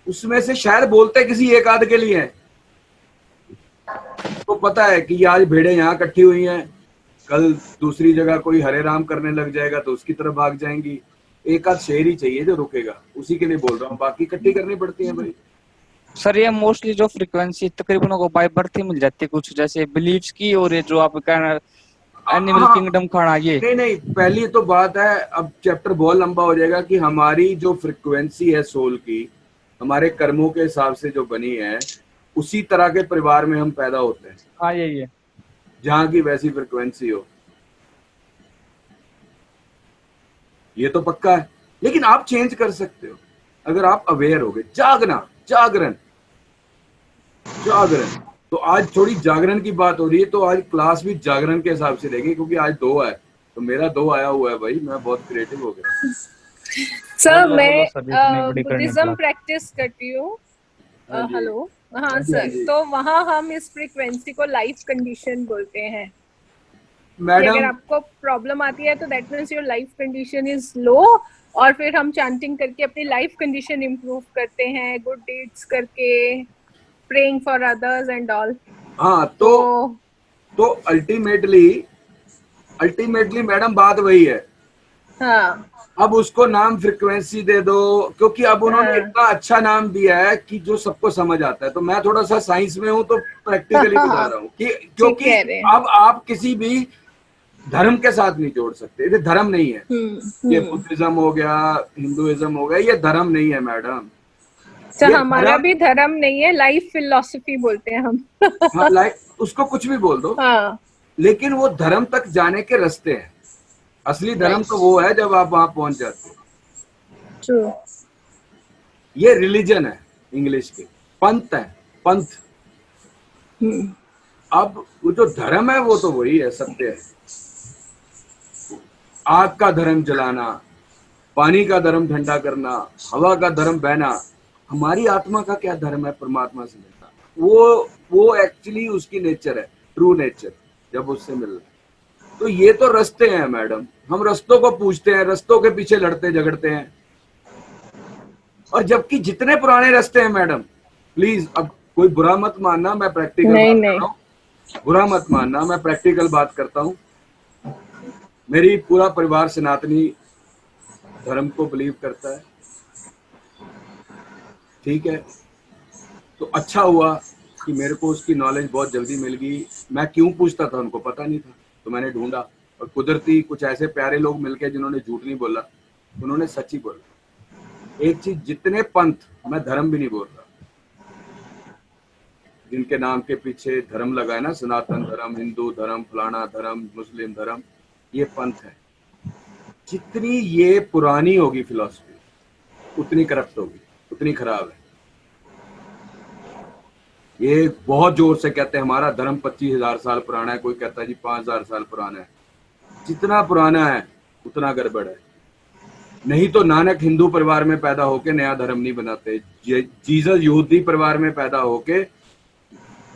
उसमें से शायद बोलते किसी एक आध के लिए हैं, तो पता है कि आज भेड़ें यहाँ इकट्ठी हुई हैं, कल दूसरी जगह कोई हरे राम करने लग जाएगा तो उसकी तरफ भाग जाएंगी। एक आध शेर ही चाहिए जो रुकेगा, उसी के लिए बोल रहा हूँ, बाकी इकट्ठी करनी पड़ती है भाई। सर ये मोस्टली जो फ्रीक्वेंसी तकरीबन को बाय बर्थ ही मिल जाती है कुछ, जैसे बिलीव्स की, और ये जो आप कहना एनिमल किंगडम खाना, ये नहीं, पहली तो बात है, अब चैप्टर बहुत लंबा हो जाएगा, कि हमारी जो फ्रीक्वेंसी है सोल की, हमारे कर्मों के हिसाब से जो बनी है, उसी तरह के परिवार में हम पैदा होते हैं। हाँ यही है, जहां की वैसी फ्रीक्वेंसी हो, ये तो पक्का है। लेकिन आप चेंज कर सकते हो अगर आप अवेयर हो गए। जागना, जागरण, जागरण। तो आज थोड़ी जागरण की बात हो रही है, तो आज क्लास भी जागरण के हिसाब से रहेगी, क्योंकि आज 2 है, तो मेरा 2 आया हुआ है भाई, मैं बहुत क्रिएटिव हो गया। सर मैं बुद्धिज्म प्रैक्टिस करती हूँ। हेलो, हाँ सर, तो वहाँ हम इस फ्रीक्वेंसी को लाइफ कंडीशन बोलते हैं। मैडम, अगर आपको प्रॉब्लम आती है तो that means your life condition is low, और फिर हम चैंटिंग करके अपनी लाइफ कंडीशन इम्प्रूव करते हैं, गुड डीड्स करके, praying for others and all. हाँ तो अल्टीमेटली मैडम बात वही है। हाँ, अब उसको नाम फ्रीक्वेंसी दे दो, क्योंकि अब उन्होंने इतना अच्छा नाम दिया है कि जो सबको समझ आता है। तो मैं थोड़ा सा साइंस में हूँ, तो प्रैक्टिकली बता रहा हूँ कि क्योंकि अब आप किसी भी धर्म के साथ नहीं जोड़ सकते, ये धर्म नहीं है। ये बुद्धिज्म हो गया, हिंदुइज्म हो गया, ये धर्म नहीं है मैडम। तो हमारा भी धर्म नहीं है, लाइफ फिलॉसफी बोलते हैं हम। हाँ, उसको कुछ भी बोल दो। हाँ। लेकिन वो धर्म तक जाने के रास्ते हैं। असली धर्म तो वो है जब आप वहां पहुंच जाते हो। True. ये रिलीजन है, इंग्लिश के पंथ है, पंथ। अब वो जो धर्म है वो तो वही है, सत्य है। आग का धर्म जलाना, पानी का धर्म ठंडा करना, हवा का धर्म बहना। हमारी आत्मा का क्या धर्म है परमात्मा से मिलना, वो एक्चुअली उसकी नेचर है, ट्रू नेचर, जब उससे मिलना। तो ये तो रास्ते हैं मैडम, हम रास्तों को पूछते हैं, रास्तों के पीछे लड़ते झगड़ते हैं। और जबकि जितने पुराने रास्ते हैं मैडम, प्लीज अब कोई बुरा मत मानना, मैं प्रैक्टिकल बात कर रहा हूँ, बुरा मत मानना, मैं प्रैक्टिकल बात करता हूँ। मेरी पूरा परिवार सनातनी धर्म को बिलीव करता है, ठीक है। तो अच्छा हुआ कि मेरे को उसकी नॉलेज बहुत जल्दी मिल गई। मैं क्यों पूछता था, उनको पता नहीं था, तो मैंने ढूंढा, और कुदरती कुछ ऐसे प्यारे लोग मिलके जिन्होंने झूठ नहीं बोला, उन्होंने सच ही बोला। एक चीज, जितने पंथ, मैं धर्म भी नहीं बोल रहा, जिनके नाम के पीछे धर्म लगा है ना, सनातन धर्म, हिंदू धर्म, फलाना धर्म, मुस्लिम धर्म, ये पंथ है। जितनी ये पुरानी होगी फिलॉसफी, उतनी करप्ट होगी, उतनी खराब है। ये बहुत जोर से कहते हैं हमारा धर्म 25,000 साल पुराना है, कोई कहता है जी 5,000 साल पुराना है। जितना पुराना है उतना गड़बड़ है। नहीं तो नानक हिंदू परिवार में पैदा होके नया धर्म नहीं बनाते, जीसस यहूदी परिवार में पैदा होके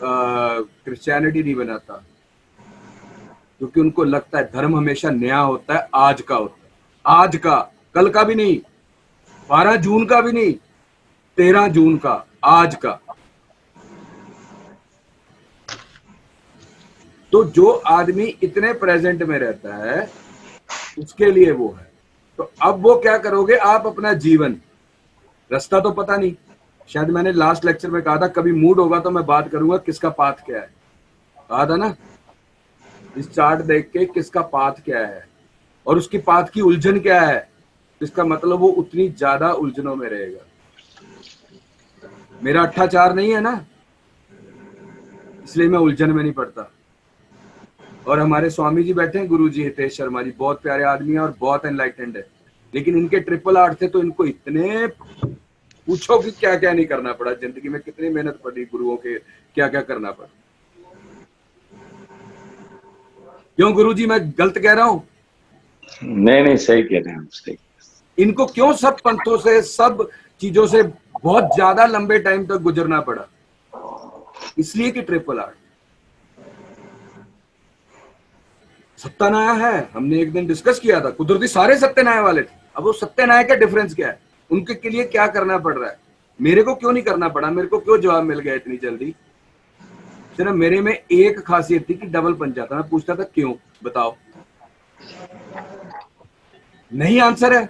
क्रिश्चियनिटी नहीं बनाता, क्योंकि उनको लगता है धर्म हमेशा नया होता है, आज का होता है, आज का, कल का भी नहीं, 12 जून का भी नहीं, 13 जून का, आज का। तो जो आदमी इतने प्रेजेंट में रहता है, उसके लिए वो है। तो अब वो क्या करोगे आप, अपना जीवन, रास्ता तो पता नहीं, शायद मैंने लास्ट लेक्चर में कहा था कभी मूड होगा तो मैं बात करूंगा किसका पाथ क्या है, कहा था ना, इस चार्ट देख के किसका पाथ क्या है और उसकी पाथ की उलझन क्या है, इसका मतलब वो उतनी ज्यादा उलझनों में रहेगा। मेरा 8-4 नहीं है ना, इसलिए मैं उलझन में नहीं पड़ता। और हमारे स्वामी जी बैठे हैं, गुरु जी हितेश शर्मा जी, बहुत प्यारे आदमी है और बहुत एनलाइटेंड है, लेकिन इनके 888 थे तो इनको इतने पूछो कि क्या क्या नहीं करना पड़ा जिंदगी में, कितनी मेहनत पड़ी, गुरुओं के क्या क्या करना पड़ा। क्यों गुरु जी, मैं गलत कह रहा हूं? नहीं, सही कह रहे हैं आप, सही। इनको क्यों सब पंथों से, सब चीजों से बहुत ज्यादा लंबे टाइम तक गुजरना पड़ा? इसलिए कि 888। सत्यानाया है, हमने एक दिन डिस्कस किया था, कुदरती सारे सत्यानाया वाले थे। अब वो सत्यानाया का डिफरेंस क्या है, उनके लिए क्या करना पड़ रहा है, मेरे को क्यों नहीं करना पड़ा, मेरे को क्यों जवाब मिल गया इतनी जल्दी। सिर्फ मेरे में एक खासियत थी कि डबल पंचा था। मैं पूछता था क्यों, बताओ, नहीं आंसर है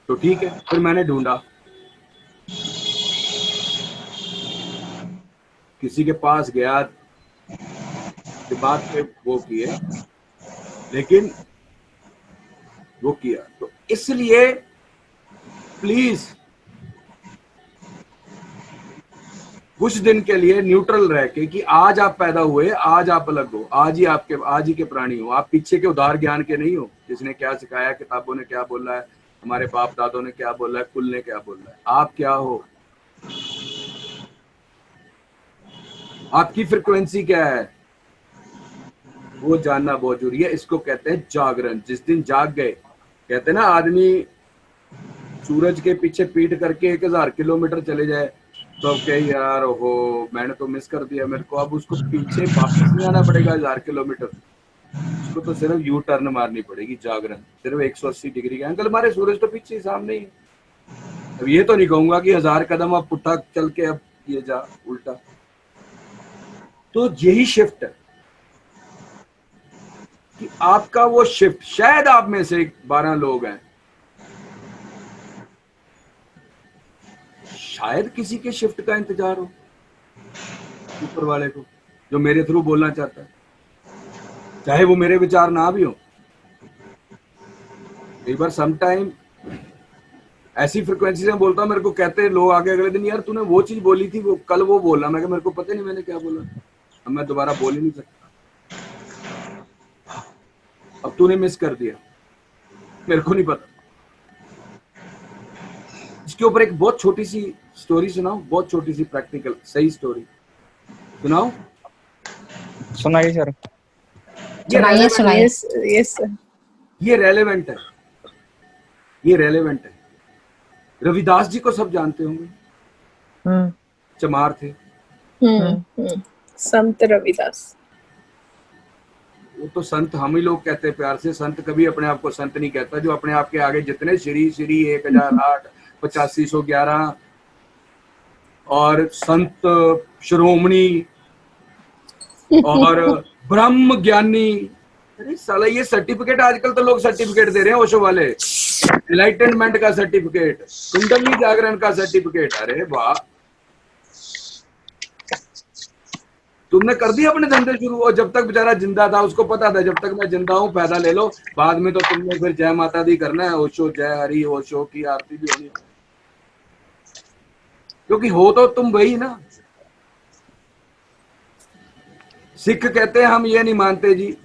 तो ठीक है, फिर मैंने ढूंढा, किसी के पास गया, दिमाग पे वो किए, लेकिन वो किया। तो इसलिए प्लीज कुछ दिन के लिए न्यूट्रल रह के कि आज आप पैदा हुए, आज आप अलग हो, आज ही के प्राणी हो, आप पीछे के उदार ज्ञान के नहीं हो, किसने क्या सिखाया, किताबों ने क्या बोला है, हमारे बाप दादों ने क्या बोला है, कुल ने क्या बोला है। आप क्या हो, आपकी फ्रिक्वेंसी क्या है, वो जानना बहुत जरूरी है। इसको कहते हैं जागरण। जिस दिन जाग गए, कहते हैं ना आदमी सूरज के पीछे पीठ करके 1000 किलोमीटर चले जाए तो क्या यार, हो मैंने तो मिस कर दिया, मेरे को अब उसको पीछे वापस नहीं आना पड़ेगा 1000 किलोमीटर, उसको तो सिर्फ यू टर्न मारनी पड़ेगी। जागरण सिर्फ 180 डिग्री का एंगल मारे, सूरज तो पीछे सामने ही। अब ये तो नहीं कहूंगा कि 1000 कदम अब पुट्ठा चल के अब ये जा उल्टा। तो यही शिफ्ट है कि आपका वो शिफ्ट, शायद आप में से 12 लोग हैं, शायद किसी के शिफ्ट का इंतजार हो ऊपर वाले को, जो मेरे थ्रू बोलना चाहता है, चाहे वो मेरे विचार ना भी हो। एक बार समटाइम ऐसी फ्रिक्वेंसी से बोलता हूं, मेरे को कहते हैं लोग आगे अगले दिन, यार तूने वो चीज बोली थी, वो कल वो बोला। मैं मेरे को पता नहीं मैंने क्या बोला, अब मैं दोबारा बोल ही नहीं सकता, अब तूने मिस कर दिया, मेरे को नहीं पता। इसके ऊपर एक बहुत छोटी सी स्टोरी सुनाओ, बहुत छोटी सी प्रैक्टिकल सही स्टोरी सुनाओ। सुनाइए सर। सुनाइए। यस ये रेलेवेंट है, ये रेलेवेंट है। रविदास जी को सब जानते होंगे, चमार थे। संत रविदास, वो तो संत हम ही लोग कहते हैं प्यार से, संत कभी अपने आप को संत नहीं कहता। जो अपने आप के आगे जितने श्री 1008 8511 और संत शिरोमणि और ब्रह्म ज्ञानी, अरे साला ये सर्टिफिकेट आजकल तो लोग सर्टिफिकेट दे रहे हैं, ओशो वाले, एनलाइटनमेंट का सर्टिफिकेट, कुंडली जागरण का सर्टिफिकेट। अरे वाह, तुमने कर दिया अपने धंधे शुरू। और जब तक बेचारा जिंदा था उसको पता था जब तक मैं जिंदा हूं फायदा ले लो, बाद में तो तुमने फिर जय माता दी करना है, ओशो जय हरि, ओशो की आरती भी होनी, क्योंकि हो तो तुम वही ना। सिख कहते हैं हम ये नहीं मानते जी,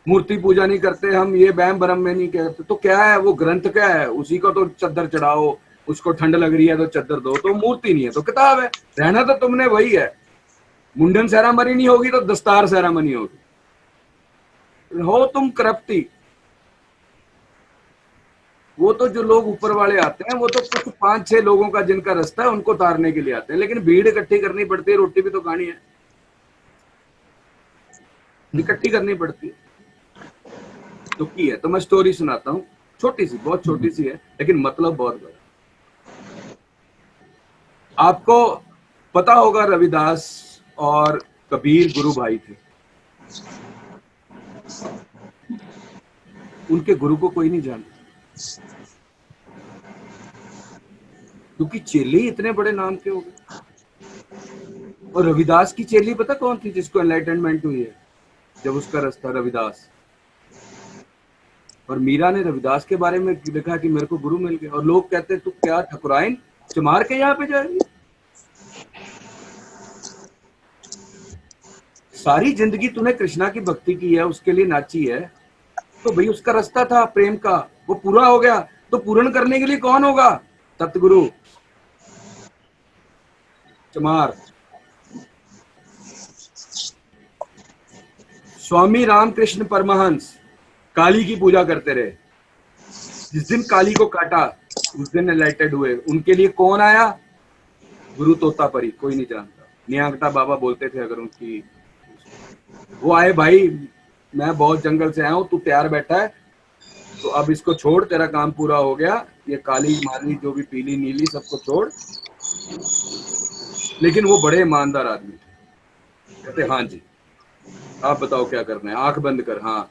मूर्ति पूजा नहीं करते हम, ये बैम बरम में नहीं कहते। तो क्या है वो ग्रंथ, क्या है, उसी को तो चद्दर चढ़ाओ, उसको ठंड लग रही है तो चद्दर दो, तो मूर्ति नहीं है तो किताब है। रहना तो तुमने वही है, मुंडन सेरामनी नहीं होगी तो दस्तार सेरामनी होगी, हो तुम करप्टी। वो तो जो लोग ऊपर वाले आते हैं वो तो कुछ 5-6 लोगों का जिनका रास्ता है उनको तारने के लिए आते हैं, लेकिन भीड़ इकट्ठी करनी पड़ती है, रोटी भी तो खानी है, इकट्ठी करनी पड़ती है। तो की है, तो मैं स्टोरी सुनाता हूँ, छोटी सी, बहुत छोटी सी है लेकिन मतलब बहुत बड़ा। आपको पता होगा रविदास और कबीर गुरु भाई थे, उनके गुरु को कोई नहीं जानता क्योंकि चेले ही इतने बड़े नाम के हो गए। और रविदास की चेली पता कौन थी, जिसको एनलाइटनमेंट हुई है जब उसका रास्ता, रविदास। और मीरा ने रविदास के बारे में लिखा कि मेरे को गुरु मिल गया, और लोग कहते तू क्या ठकुराइन चमार के यहाँ पे जाएगी, सारी जिंदगी तूने कृष्णा की भक्ति की है, उसके लिए नाची है, तो भाई उसका रास्ता था प्रेम का, वो पूरा हो गया, तो पूर्ण करने के लिए कौन होगा, सतगुरु चमार। स्वामी रामकृष्ण परमहंस काली की पूजा करते रहे, जिस दिन काली को काटा उस दिन एनलाइटेड हुए। उनके लिए कौन आया, गुरु तोतापरी, कोई नहीं जानता, नियांगता बाबा बोलते थे अगर उनकी, वो आए भाई मैं बहुत जंगल से आया हूँ, तू तैयार बैठा है, तो अब इसको छोड़, तेरा काम पूरा हो गया, ये काली माली जो भी पीली नीली सबको छोड़। लेकिन वो बड़े ईमानदार आदमी थे। कहते हाँ जी, आप बताओ क्या करना है, आंख बंद कर। हाँ,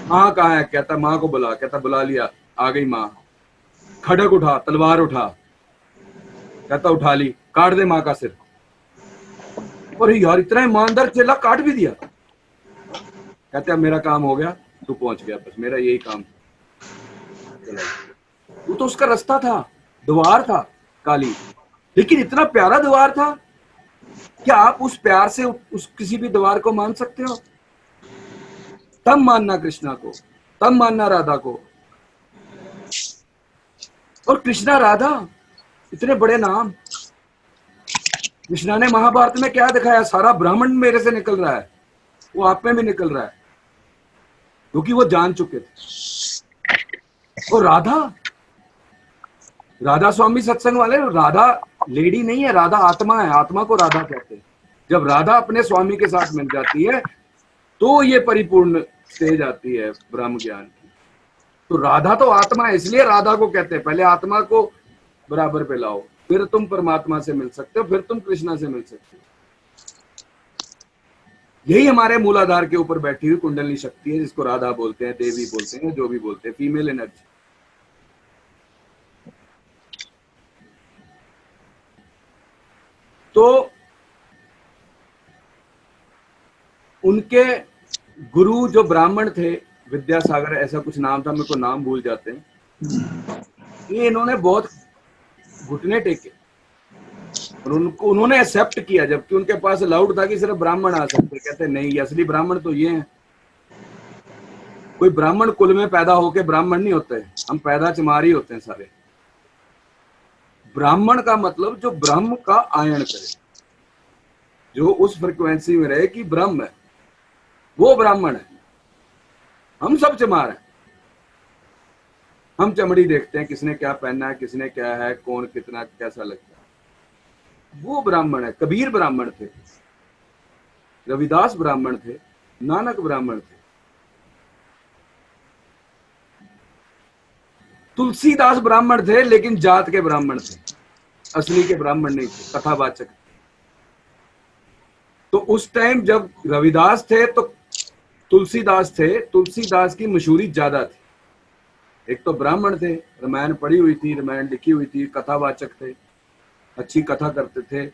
माँ कहाँ है? कहता माँ को बुला। कहता बुला लिया, आ गई माँ। खड़क उठा, तलवार उठा। कहता उठा ली, काट दे माँ का सिर। अरे यार, इतना ईमानदार चेला, काट भी दिया। कहते अब मेरा काम हो गया, तू पहुंच गया, बस मेरा यही काम। वो तो उसका रास्ता था, द्वार था काली, लेकिन इतना प्यारा द्वार था। क्या आप उस प्यार से उस किसी भी द्वार को मान सकते हो? तब मानना कृष्णा को, तब मानना राधा को। और कृष्णा राधा, इतने बड़े नाम। कृष्णा ने महाभारत में क्या दिखाया? सारा ब्राह्मण मेरे से निकल रहा है, वो आप में भी निकल रहा है, क्योंकि वो जान चुके थे। और राधा, राधा स्वामी सत्संग वाले, राधा लेडी नहीं है, राधा आत्मा है, आत्मा को राधा कहते हैं। जब राधा अपने स्वामी के साथ मिल जाती है तो ये परिपूर्ण स्टेज आती है ब्रह्म ज्ञान की। तो राधा तो आत्मा है, इसलिए राधा को कहते हैं पहले आत्मा को बराबर पे लाओ, फिर तुम परमात्मा से मिल सकते हो, फिर तुम कृष्णा से मिल सकते हो। यही हमारे मूलाधार के ऊपर बैठी हुई कुंडली शक्ति है, जिसको राधा बोलते हैं, देवी बोलते हैं, जो भी बोलते हैं, फीमेल एनर्जी। तो उनके गुरु जो ब्राह्मण थे, विद्यासागर ऐसा कुछ नाम था, मेरे को नाम भूल जाते हैं, ये इन्होंने बहुत घुटने टेके और उन्होंने एक्सेप्ट किया, जबकि उनके पास अलाउड था कि सिर्फ ब्राह्मण आ सकते। कहते नहीं, ये असली ब्राह्मण तो ये हैं। कोई ब्राह्मण कुल में पैदा होके ब्राह्मण नहीं होते, हम पैदा चमारी होते हैं सारे। ब्राह्मण का मतलब जो ब्रह्म का आयन करे, जो उस फ्रिक्वेंसी में रहे कि ब्रह्म है, वो ब्राह्मण है। हम सब चमार हैं, हम चमड़ी देखते हैं, किसने क्या पहना है, किसने क्या है, कौन कितना कैसा लगता है। वो ब्राह्मण है। कबीर ब्राह्मण थे, रविदास ब्राह्मण थे, नानक ब्राह्मण थे, तुलसीदास ब्राह्मण थे, लेकिन जात के ब्राह्मण थे, असली के ब्राह्मण नहीं थे, कथावाचक। तो उस टाइम जब रविदास थे तो तुलसीदास थे, तुलसीदास की मशहूरी ज्यादा थी। एक तो ब्राह्मण थे, रामायण पढ़ी हुई थी, रामायण लिखी हुई थी, कथावाचक थे, अच्छी कथा करते थे,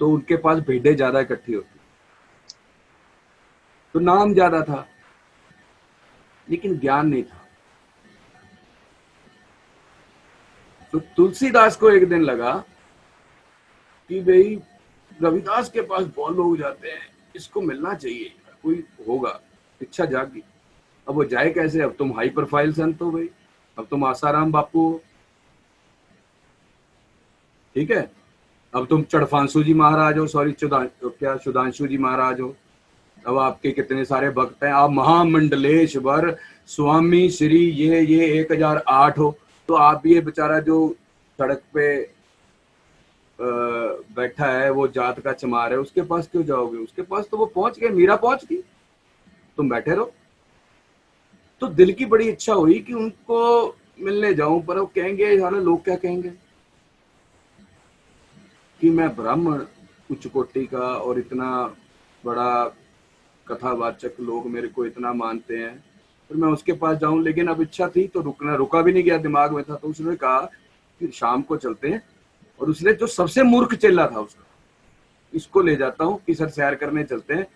तो उनके पास भेड़ें ज्यादा इकट्ठी होती, तो नाम ज्यादा था, लेकिन ज्ञान नहीं था। तो तुलसीदास को एक दिन लगा कि भाई रविदास के पास बहुत लोग जाते हैं, इसको मिलना चाहिए, कोई होगा। इच्छा जागी। अब वो जाए कैसे? अब तुम हाई प्रोफाइल संत हो भाई, अब तुम आसाराम बापू हो, ठीक है, अब तुम चढ़फांसु जी महाराज हो, सॉरी क्या सुधांशु जी महाराज हो, अब आपके कितने सारे भक्त हैं, आप महामंडलेश्वर स्वामी श्री ये 1008 हो, तो आप ये बेचारा जो सड़क पे बैठा है, वो जात का चमार है, उसके पास क्यों जाओगे? उसके पास तो वो पहुंच गए, मीरा पहुंच गई, तुम बैठे रहो। तो दिल की बड़ी इच्छा हुई कि उनको मिलने जाऊं, पर वो कहेंगे, सारे लोग क्या कहेंगे कि मैं ब्राह्मण उच्च कोटि का और इतना बड़ा कथावाचक, लोग मेरे को इतना मानते हैं, फिर मैं उसके पास जाऊं। लेकिन अब इच्छा थी तो रुका भी नहीं गया, दिमाग में था। तो उसने कहा कि शाम को चलते हैं, और उसने जो सबसे मूर्ख चेला था उसका, इसको ले जाता हूँ कि सर सैर करने चलते हैं,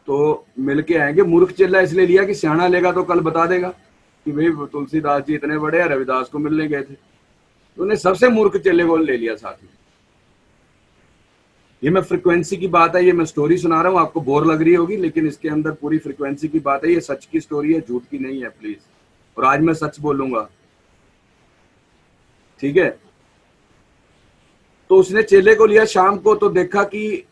तो मिल के आएंगे। मूर्ख चेला इसलिए लिया कि सियाना लेगा तो कल बता देगा कि भाई तुलसीदास जी इतने बड़े हैं, रविदास को मिलने गए थे। तो उन्हें सबसे मूर्ख चेले को ले लिया साथ में। ये मैं फ्रिक्वेंसी की बात है, ये मैं स्टोरी सुना रहा हूँ, आपको बोर लग रही होगी, लेकिन इसके अंदर पूरी फ्रिक्वेंसी की बात है। ये सच की स्टोरी है, झूठ की नहीं है प्लीज। और आज मैं सच बोलूंगा, ठीक है। तो उसने चेले को लिया शाम को, तो देखा कि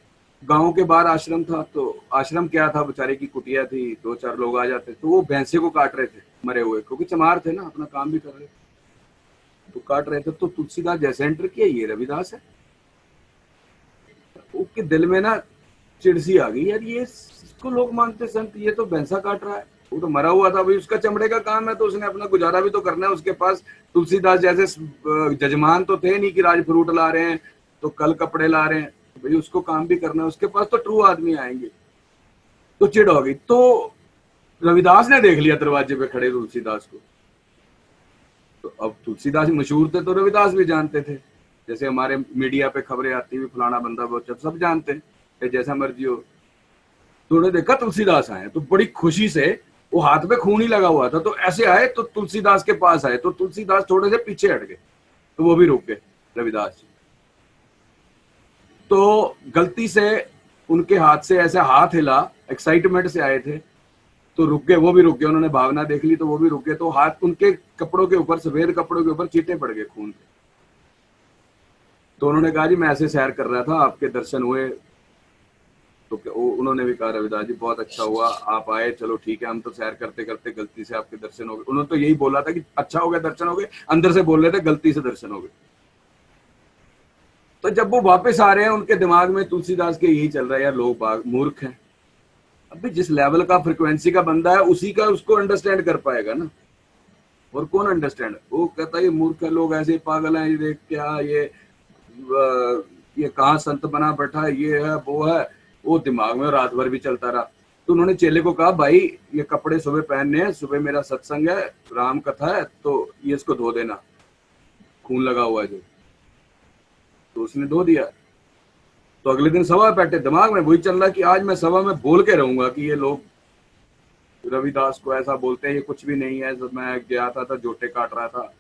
गांव के बाहर आश्रम था। तो आश्रम क्या था, बेचारे की कुटिया थी, 2-4 लोग आ जाते। तो वो भैंसे को काट रहे थे, मरे हुए, क्योंकि चमार थे ना, अपना काम भी कर रहे थे, तो काट रहे थे। तो तुलसीदास जैसे एंटर किया, ये रविदास है। उसके दिल में ना चिड़सी आ गई यार, ये इसको लोग मानते संत, ये तो भैंसा काट रहा है, वो तो मरा हुआ था भाई, उसका चमड़े का काम है तो उसने अपना गुजारा भी तो करना है। उसके पास तुलसीदास जैसे जजमान तो थे नहीं कि राज फ्रूट ला रहे हैं तो कल कपड़े ला रहे हैं, भाई उसको काम भी करना है, उसके पास तो ट्रू आदमी आएंगे। तो चिढ़ हो गई। तो रविदास ने देख लिया दरवाजे पे खड़े तुलसीदास को, तो अब तुलसीदास मशहूर थे तो रविदास भी जानते थे, जैसे हमारे मीडिया पे खबरें आती हुई फलाना बंदा बहुत, सब जानते हैं जैसा मर्जी हो। तो उन्होंने देखा तुलसीदास आए तो बड़ी खुशी से, वो हाथ पे खून ही लगा हुआ था, तो ऐसे आए तो तुलसीदास के पास आए, तो तुलसीदास थोड़े से पीछे हट गए, तो वो भी रुक गए रविदास जी। तो गलती से उनके हाथ से ऐसा हाथ हिला, एक्साइटमेंट से आए थे तो रुक गए, वो भी रुक गए, उन्होंने भावना देख ली तो वो भी रुक गए। तो हाथ उनके कपड़ों के ऊपर, सफेद कपड़ों के ऊपर चींटे पड़ गए खून के। तो उन्होंने कहा जी मैं ऐसे सैर कर रहा था, आपके दर्शन हुए। तो उन्होंने भी कहा रविदास जी बहुत अच्छा हुआ आप आए, चलो ठीक है, हम तो सैर करते करते गलती से आपके दर्शन हो गए। उन्होंने तो यही बोला था कि अच्छा हो गया दर्शन हो गए, अंदर से बोल रहे थे गलती से दर्शन हो गए। तो जब वो वापस आ रहे हैं, उनके दिमाग में तुलसीदास के यही चल रहा है, यार लोग बाग मूर्ख हैं। अभी जिस लेवल का फ्रिक्वेंसी का बंदा है उसी का उसको अंडरस्टैंड कर पाएगा ना, और कौन अंडरस्टैंड, वो कहता है ये मूर्ख है, लोग ऐसे पागल हैं, ये देख क्या ये कहाँ संत बना बैठा है, ये है वो है, वो दिमाग में रात भर भी चलता रहा। तो उन्होंने चेले को कहा भाई ये कपड़े सुबह पहनने हैं, सुबह मेरा सत्संग है, राम कथा है, तो ये इसको धो देना, खून लगा हुआ है जो। तो उसने धो दिया। तो अगले दिन सभा बैठे, दिमाग में वही चल रहा कि आज मैं सभा में बोल के रहूंगा कि ये लोग रविदास को ऐसा बोलते हैं, ये कुछ भी नहीं है, जब मैं गया था जोटे काट रहा था,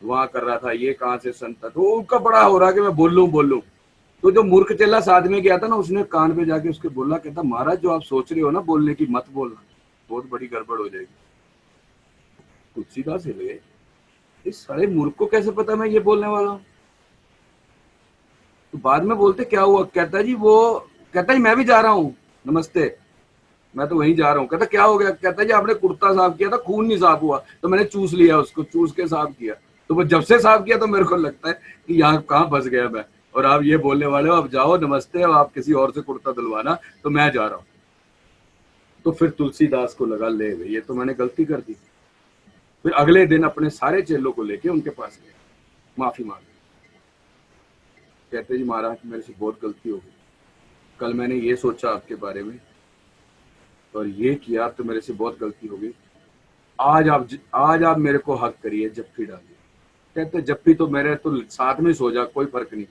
वहां कर रहा था, ये कहाँ से संत है। तो उनका बड़ा हो रहा कि मैं बोल लूं। तो जो मूर्ख चेला साथ में गया था ना, उसने कान पे जाके उसके बोला, कहता महाराज जो आप सोच रहे हो ना बोलने की, मत बोलना, बहुत बड़ी गड़बड़ हो जाएगी। तुलसीदास हिल गए, इस सारे मूर्ख को कैसे पता मैं ये बोलने वाला हूँ। तो बाद में बोलते क्या हुआ, कहता जी मैं भी जा रहा हूँ, नमस्ते, मैं तो वहीं जा रहा हूँ। कहता क्या हो गया, कहता जी आपने कुर्ता साफ किया था, खून नहीं साफ हुआ, तो मैंने चूस लिया उसको, चूस के साफ किया। तो वो जब से साफ किया तो मेरे को लगता है कि यहाँ कहाँ फंस गया मैं, और आप ये बोलने वाले हो अब जाओ नमस्ते, और आप किसी और से कुर्ता दिलवाना, तो मैं जा रहा हूँ। तो फिर तुलसीदास को लगा ले ये तो मैंने गलती कर दी। फिर अगले दिन अपने सारे चेलों को लेके उनके पास गए, माफी मांगी। कहते जी महाराज मेरे से बहुत गलती हो गई, कल मैंने ये सोचा आपके बारे में और ये किया, तो मेरे से बहुत गलती हो गई। आज आप मेरे को हक करिए, जप्फी डालिए। कहते जप्फी तो मेरे तो साथ में सो जा, कोई फर्क नहीं,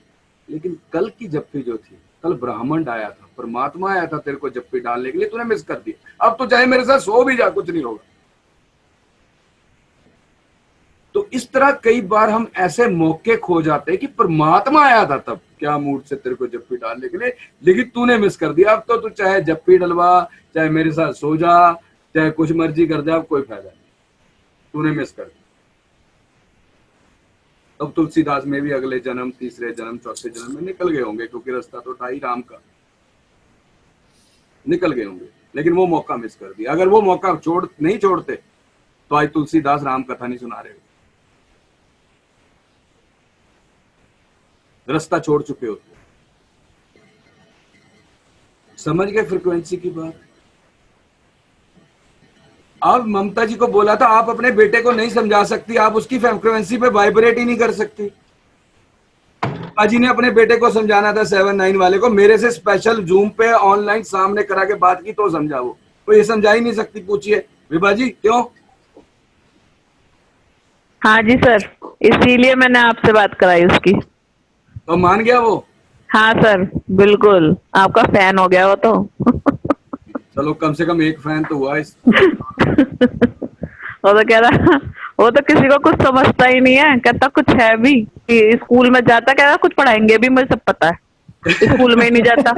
लेकिन कल की जप्फी जो थी, कल ब्राह्मण आया था, परमात्मा आया था तेरे को जप्फी डालने के लिए, तूने मिस कर दिया। अब तो चाहे मेरे साथ सो भी जा, कुछ नहीं होगा। तो इस तरह कई बार हम ऐसे मौके खो जाते हैं कि परमात्मा आया था तब क्या मूड से तेरे को जप्फी डालने के लिए, लेकिन तूने मिस कर दिया। अब तो तू चाहे जप्फी डलवा, चाहे मेरे साथ सो जा, चाहे कुछ मर्जी कर दे, अब कोई फायदा नहीं, तूने मिस कर दिया। अब तुलसीदास में भी अगले जन्म, तीसरे जन्म, चौथे जन्म में निकल गए होंगे, क्योंकि रास्ता तो था ही राम का, निकल गए होंगे, लेकिन वो मौका मिस कर दिया। अगर वो मौका नहीं छोड़ते तो आज तुलसीदास राम कथा नहीं सुना रहे, रास्ता छोड़ चुके होते। समझ गए फ्रिक्वेंसी की बात। अब ममता जी को बोला था आप अपने बेटे को नहीं समझा सकती, आप उसकी फ्रिक्वेंसी पे वाइब्रेट ही नहीं कर सकती। अजी ने अपने बेटे को समझाना था 7-9 वाले को, मेरे से स्पेशल जूम पे ऑनलाइन सामने करा के बात की तो समझा, वो ये समझा ही नहीं सकती। पूछिए विभा जी क्यों? हाँ जी सर, इसीलिए मैंने आपसे बात कराई उसकी। तो मान गया वो? हाँ सर बिल्कुल, आपका फैन हो गया वो तो। चलो कम से कम एक फैन तो हुआ इस। वो तो कह रहा, वो तो किसी को कुछ समझता ही नहीं है, कहता कुछ है भी कि स्कूल में जाता, कह रहा कुछ पढ़ाएंगे भी, मुझे सब पता है, स्कूल में ही नहीं जाता।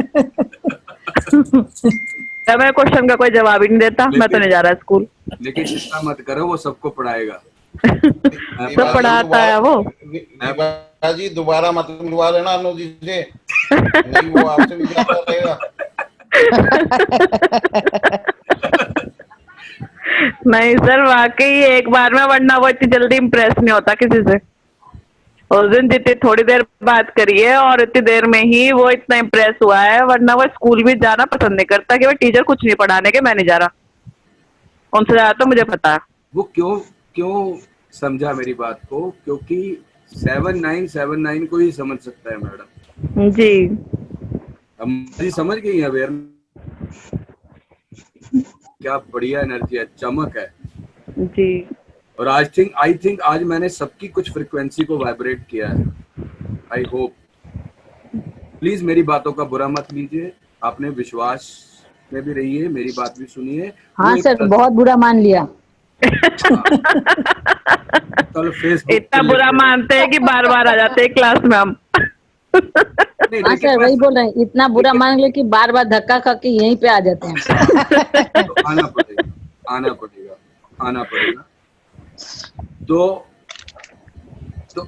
मैं क्वेश्चन का कोई जवाब ही नहीं देता, मैं तो नहीं जा रहा स्कूल। लेकिन चिंता मत करो, वो सबको पढ़ाएगा। सब पढ़ाता है वो। जी दोबारा मत मिलवा लेना अनु जी से, नहीं वो आपसे भी ज्यादा रहेगा। नहीं सर वाकई एक बार में, वरना वो इतनी जल्दी इम्प्रेस नहीं होता किसी से। उस दिन जितनी थोड़ी देर बात करी है और इतनी देर में ही वो इतना इम्प्रेस हुआ है, वरना वो स्कूल भी जाना पसंद नहीं करता कि भाई टीचर कुछ नहीं पढ़ाने के, मैं नहीं जा रहा। उनसे ज्यादा तो मुझे पता है। वो क्यों क्यों समझा मेरी बात को, क्योंकि 7979 को ही समझ सकता है मैडम जी। हम जी समझ गई है अवेयर। क्या बढ़िया एनर्जी है, चमक है जी। और आई थिंक आज मैंने सबकी कुछ फ्रिक्वेंसी को वाइब्रेट किया है। आई होप, प्लीज मेरी बातों का बुरा मत लीजिए, आपने विश्वास में भी रहिए, मेरी बात भी सुनिए। हाँ सर, बहुत बुरा मान लिया। कल फेसबुक इतना बुरा मानते हैं कि बार बार आ जाते हैं क्लास में हम। हाँ सर, वही बोल रहे हैं, इतना बुरा मान लिया कि बार बार धक्का खा के यहीं पे आ जाते हैं। तो आना पड़ेगा। तो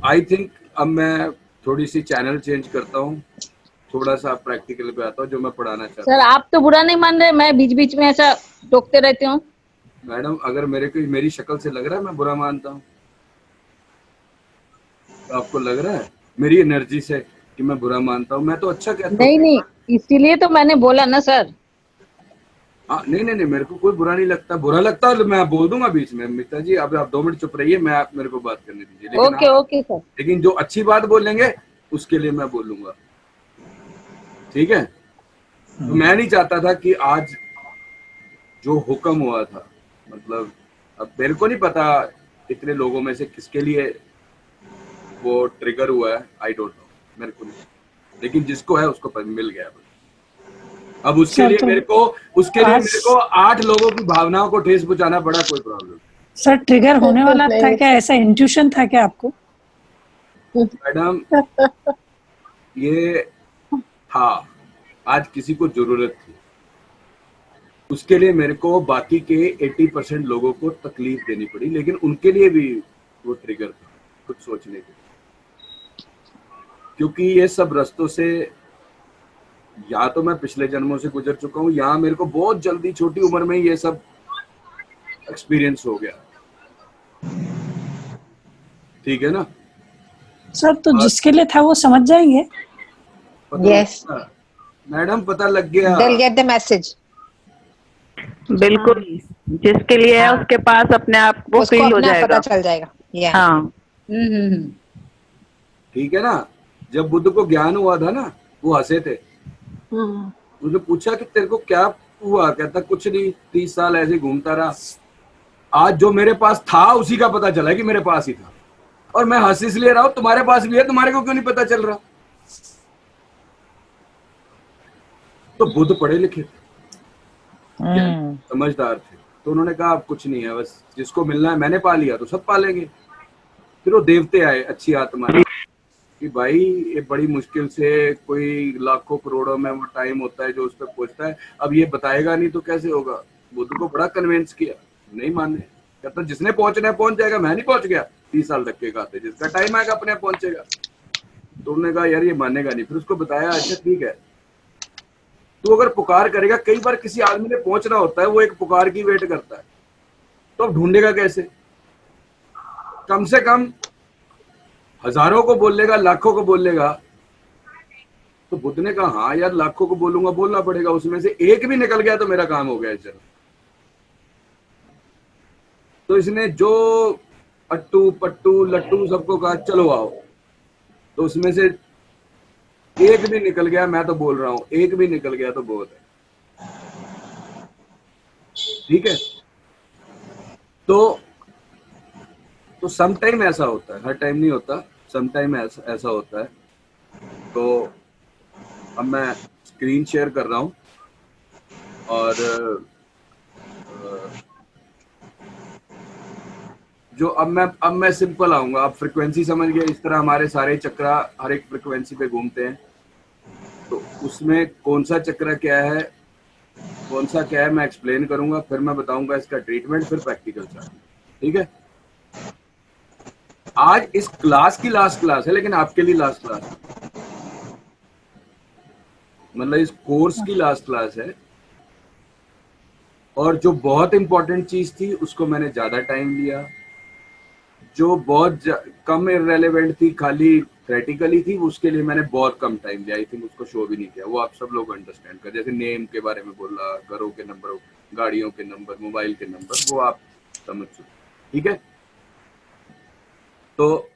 आई थिंक अब मैं थोड़ी सी चैनल चेंज करता हूँ, थोड़ा सा प्रैक्टिकल पे आता हूँ जो मैं पढ़ाना चाहता हूँ। सर आप तो बुरा नहीं मान रहे, मैं बीच बीच में ऐसा टोकते रहती हूँ। मैडम अगर मेरी शक्ल से लग रहा है मैं बुरा मानता हूँ, तो आपको लग रहा है मेरी एनर्जी से कि मैं बुरा मानता हूँ? मैं तो अच्छा कहता हूँ। नहीं, इसीलिए तो मैंने बोला ना सर। नहीं, मेरे को कोई बुरा नहीं लगता। बुरा लगता है मैं बोल दूंगा बीच में, मित्रा जी अब आप 2 मिनट चुप रहिए, मैं आप मेरे को बात करने दीजिए। Okay sir. लेकिन जो अच्छी बात बोलेंगे उसके लिए मैं बोलूंगा, ठीक है? तो मैं नहीं चाहता था कि आज जो हुक्म हुआ था, मतलब अब मेरे को नहीं पता इतने लोगों में से किसके लिए वो ट्रिगर हुआ है, आई डोंट नो, मेरे को नहीं, लेकिन जिसको है उसको मिल गया। अब उसके लिए मेरे को 8 लोगों की भावनाओं को ठेस पहुंचाना पड़ा, कोई प्रॉब्लम। सर ट्रिगर होने वाला था क्या? ऐसा इंट्यूशन था क्या आपको? मैडम ये था, आज किसी को जरूरत थी, उसके लिए मेरे को बाकी के 80% लोगों को तकलीफ देनी पड़ी, लेकिन उनके लिए भी वो ट्रिगर था कुछ सोचने के, क्योंकि ये सब रास्तों से या तो मैं पिछले जन्मों से गुजर चुका हूँ, या मेरे को बहुत जल्दी छोटी उम्र में ये सब एक्सपीरियंस हो गया, ठीक है ना सर? तो जिसके लिए था वो समझ जाएंगे। यस मैडम, पता लग गया। they'll get the message। बिल्कुल, जिसके लिए है उसके पास अपने आप को उसको फील हो अपने आप जाएगा। पता चल जाएगा। हाँ ठीक है ना? जब बुद्ध को ज्ञान हुआ था ना, वो हंसे थे। उसने पूछा कि तेरे को क्या हुआ? कहता कुछ नहीं, 30 साल ऐसे घूमता रहा, आज जो मेरे पास था उसी का पता चला कि मेरे पास ही था, और मैं हंस इसलिए रहा हूं, तुम्हारे पास भी है, तुम्हारे को क्यों नहीं पता चल रहा? तो बुद्ध पढ़े लिखे थे, समझदार थे, तो उन्होंने कहा अब कुछ नहीं है, बस जिसको मिलना है मैंने पा लिया तो सब पालेंगे। फिर वो देवते आए, अच्छी आत्मा, कि भाई ये बड़ी मुश्किल से कोई लाखों करोड़ों में वो टाइम होता है जो उस पर पहुंचता है, अब ये बताएगा नहीं तो कैसे होगा? बुद्ध को बड़ा कन्विंस किया, नहीं माने, कहता जिसने पहुंचना है पहुंच जाएगा, मैं नहीं पहुंच गया 30 साल तक के खाते, जिसका टाइम आएगा अपने आप पहुंचेगा। तो उन्होंने कहा यार ये मानेगा नहीं, फिर उसको बताया अच्छा ठीक है, तू अगर पुकार करेगा, कई बार किसी आदमी ने पहुंचना होता है, वो एक पुकार की वेट करता है, तो अब ढूंढेगा कैसे? कम से कम हजारों को बोल लेगा, लाखों को बोल लेगा। तो बुद्ध ने कहा हाँ यार लाखों को बोलूंगा, बोलना पड़ेगा, उसमें से एक भी निकल गया तो मेरा काम हो गया। चलो, तो इसने जो अट्टू पट्टू लट्टू सबको कहा चलो आओ, तो उसमें से एक भी निकल गया, मैं तो बोल रहा हूं एक भी निकल गया तो बहुत है, ठीक है? तो सम टाइम ऐसा होता है, हर टाइम नहीं होता, सम टाइम ऐसा होता है। तो अब मैं स्क्रीन शेयर कर रहा हूं, और जो अब मैं सिंपल आऊंगा, आप फ्रिक्वेंसी समझ गए, इस तरह हमारे सारे चक्रा हर एक फ्रिक्वेंसी पे घूमते हैं, तो उसमें कौन सा चक्र क्या है, कौन सा क्या है मैं एक्सप्लेन करूंगा, फिर मैं बताऊंगा इसका ट्रीटमेंट, फिर प्रैक्टिकल चार्ट, ठीक है? आज इस क्लास की लास्ट क्लास है, लेकिन आपके लिए लास्ट क्लास है, मतलब इस कोर्स की लास्ट क्लास है, और जो बहुत इंपॉर्टेंट चीज थी उसको मैंने ज्यादा टाइम लिया, जो बहुत कम इररेलेवेंट थी, खाली थ्रेटिकली थी, उसके लिए मैंने बहुत कम टाइम दिया। आई थिंक उसको शो भी नहीं किया। वो आप सब लोग अंडरस्टैंड कर, जैसे नेम के बारे में बोला, घरों के नंबर, गाड़ियों के नंबर, मोबाइल के नंबर, वो आप समझ चुके। ठीक है, तो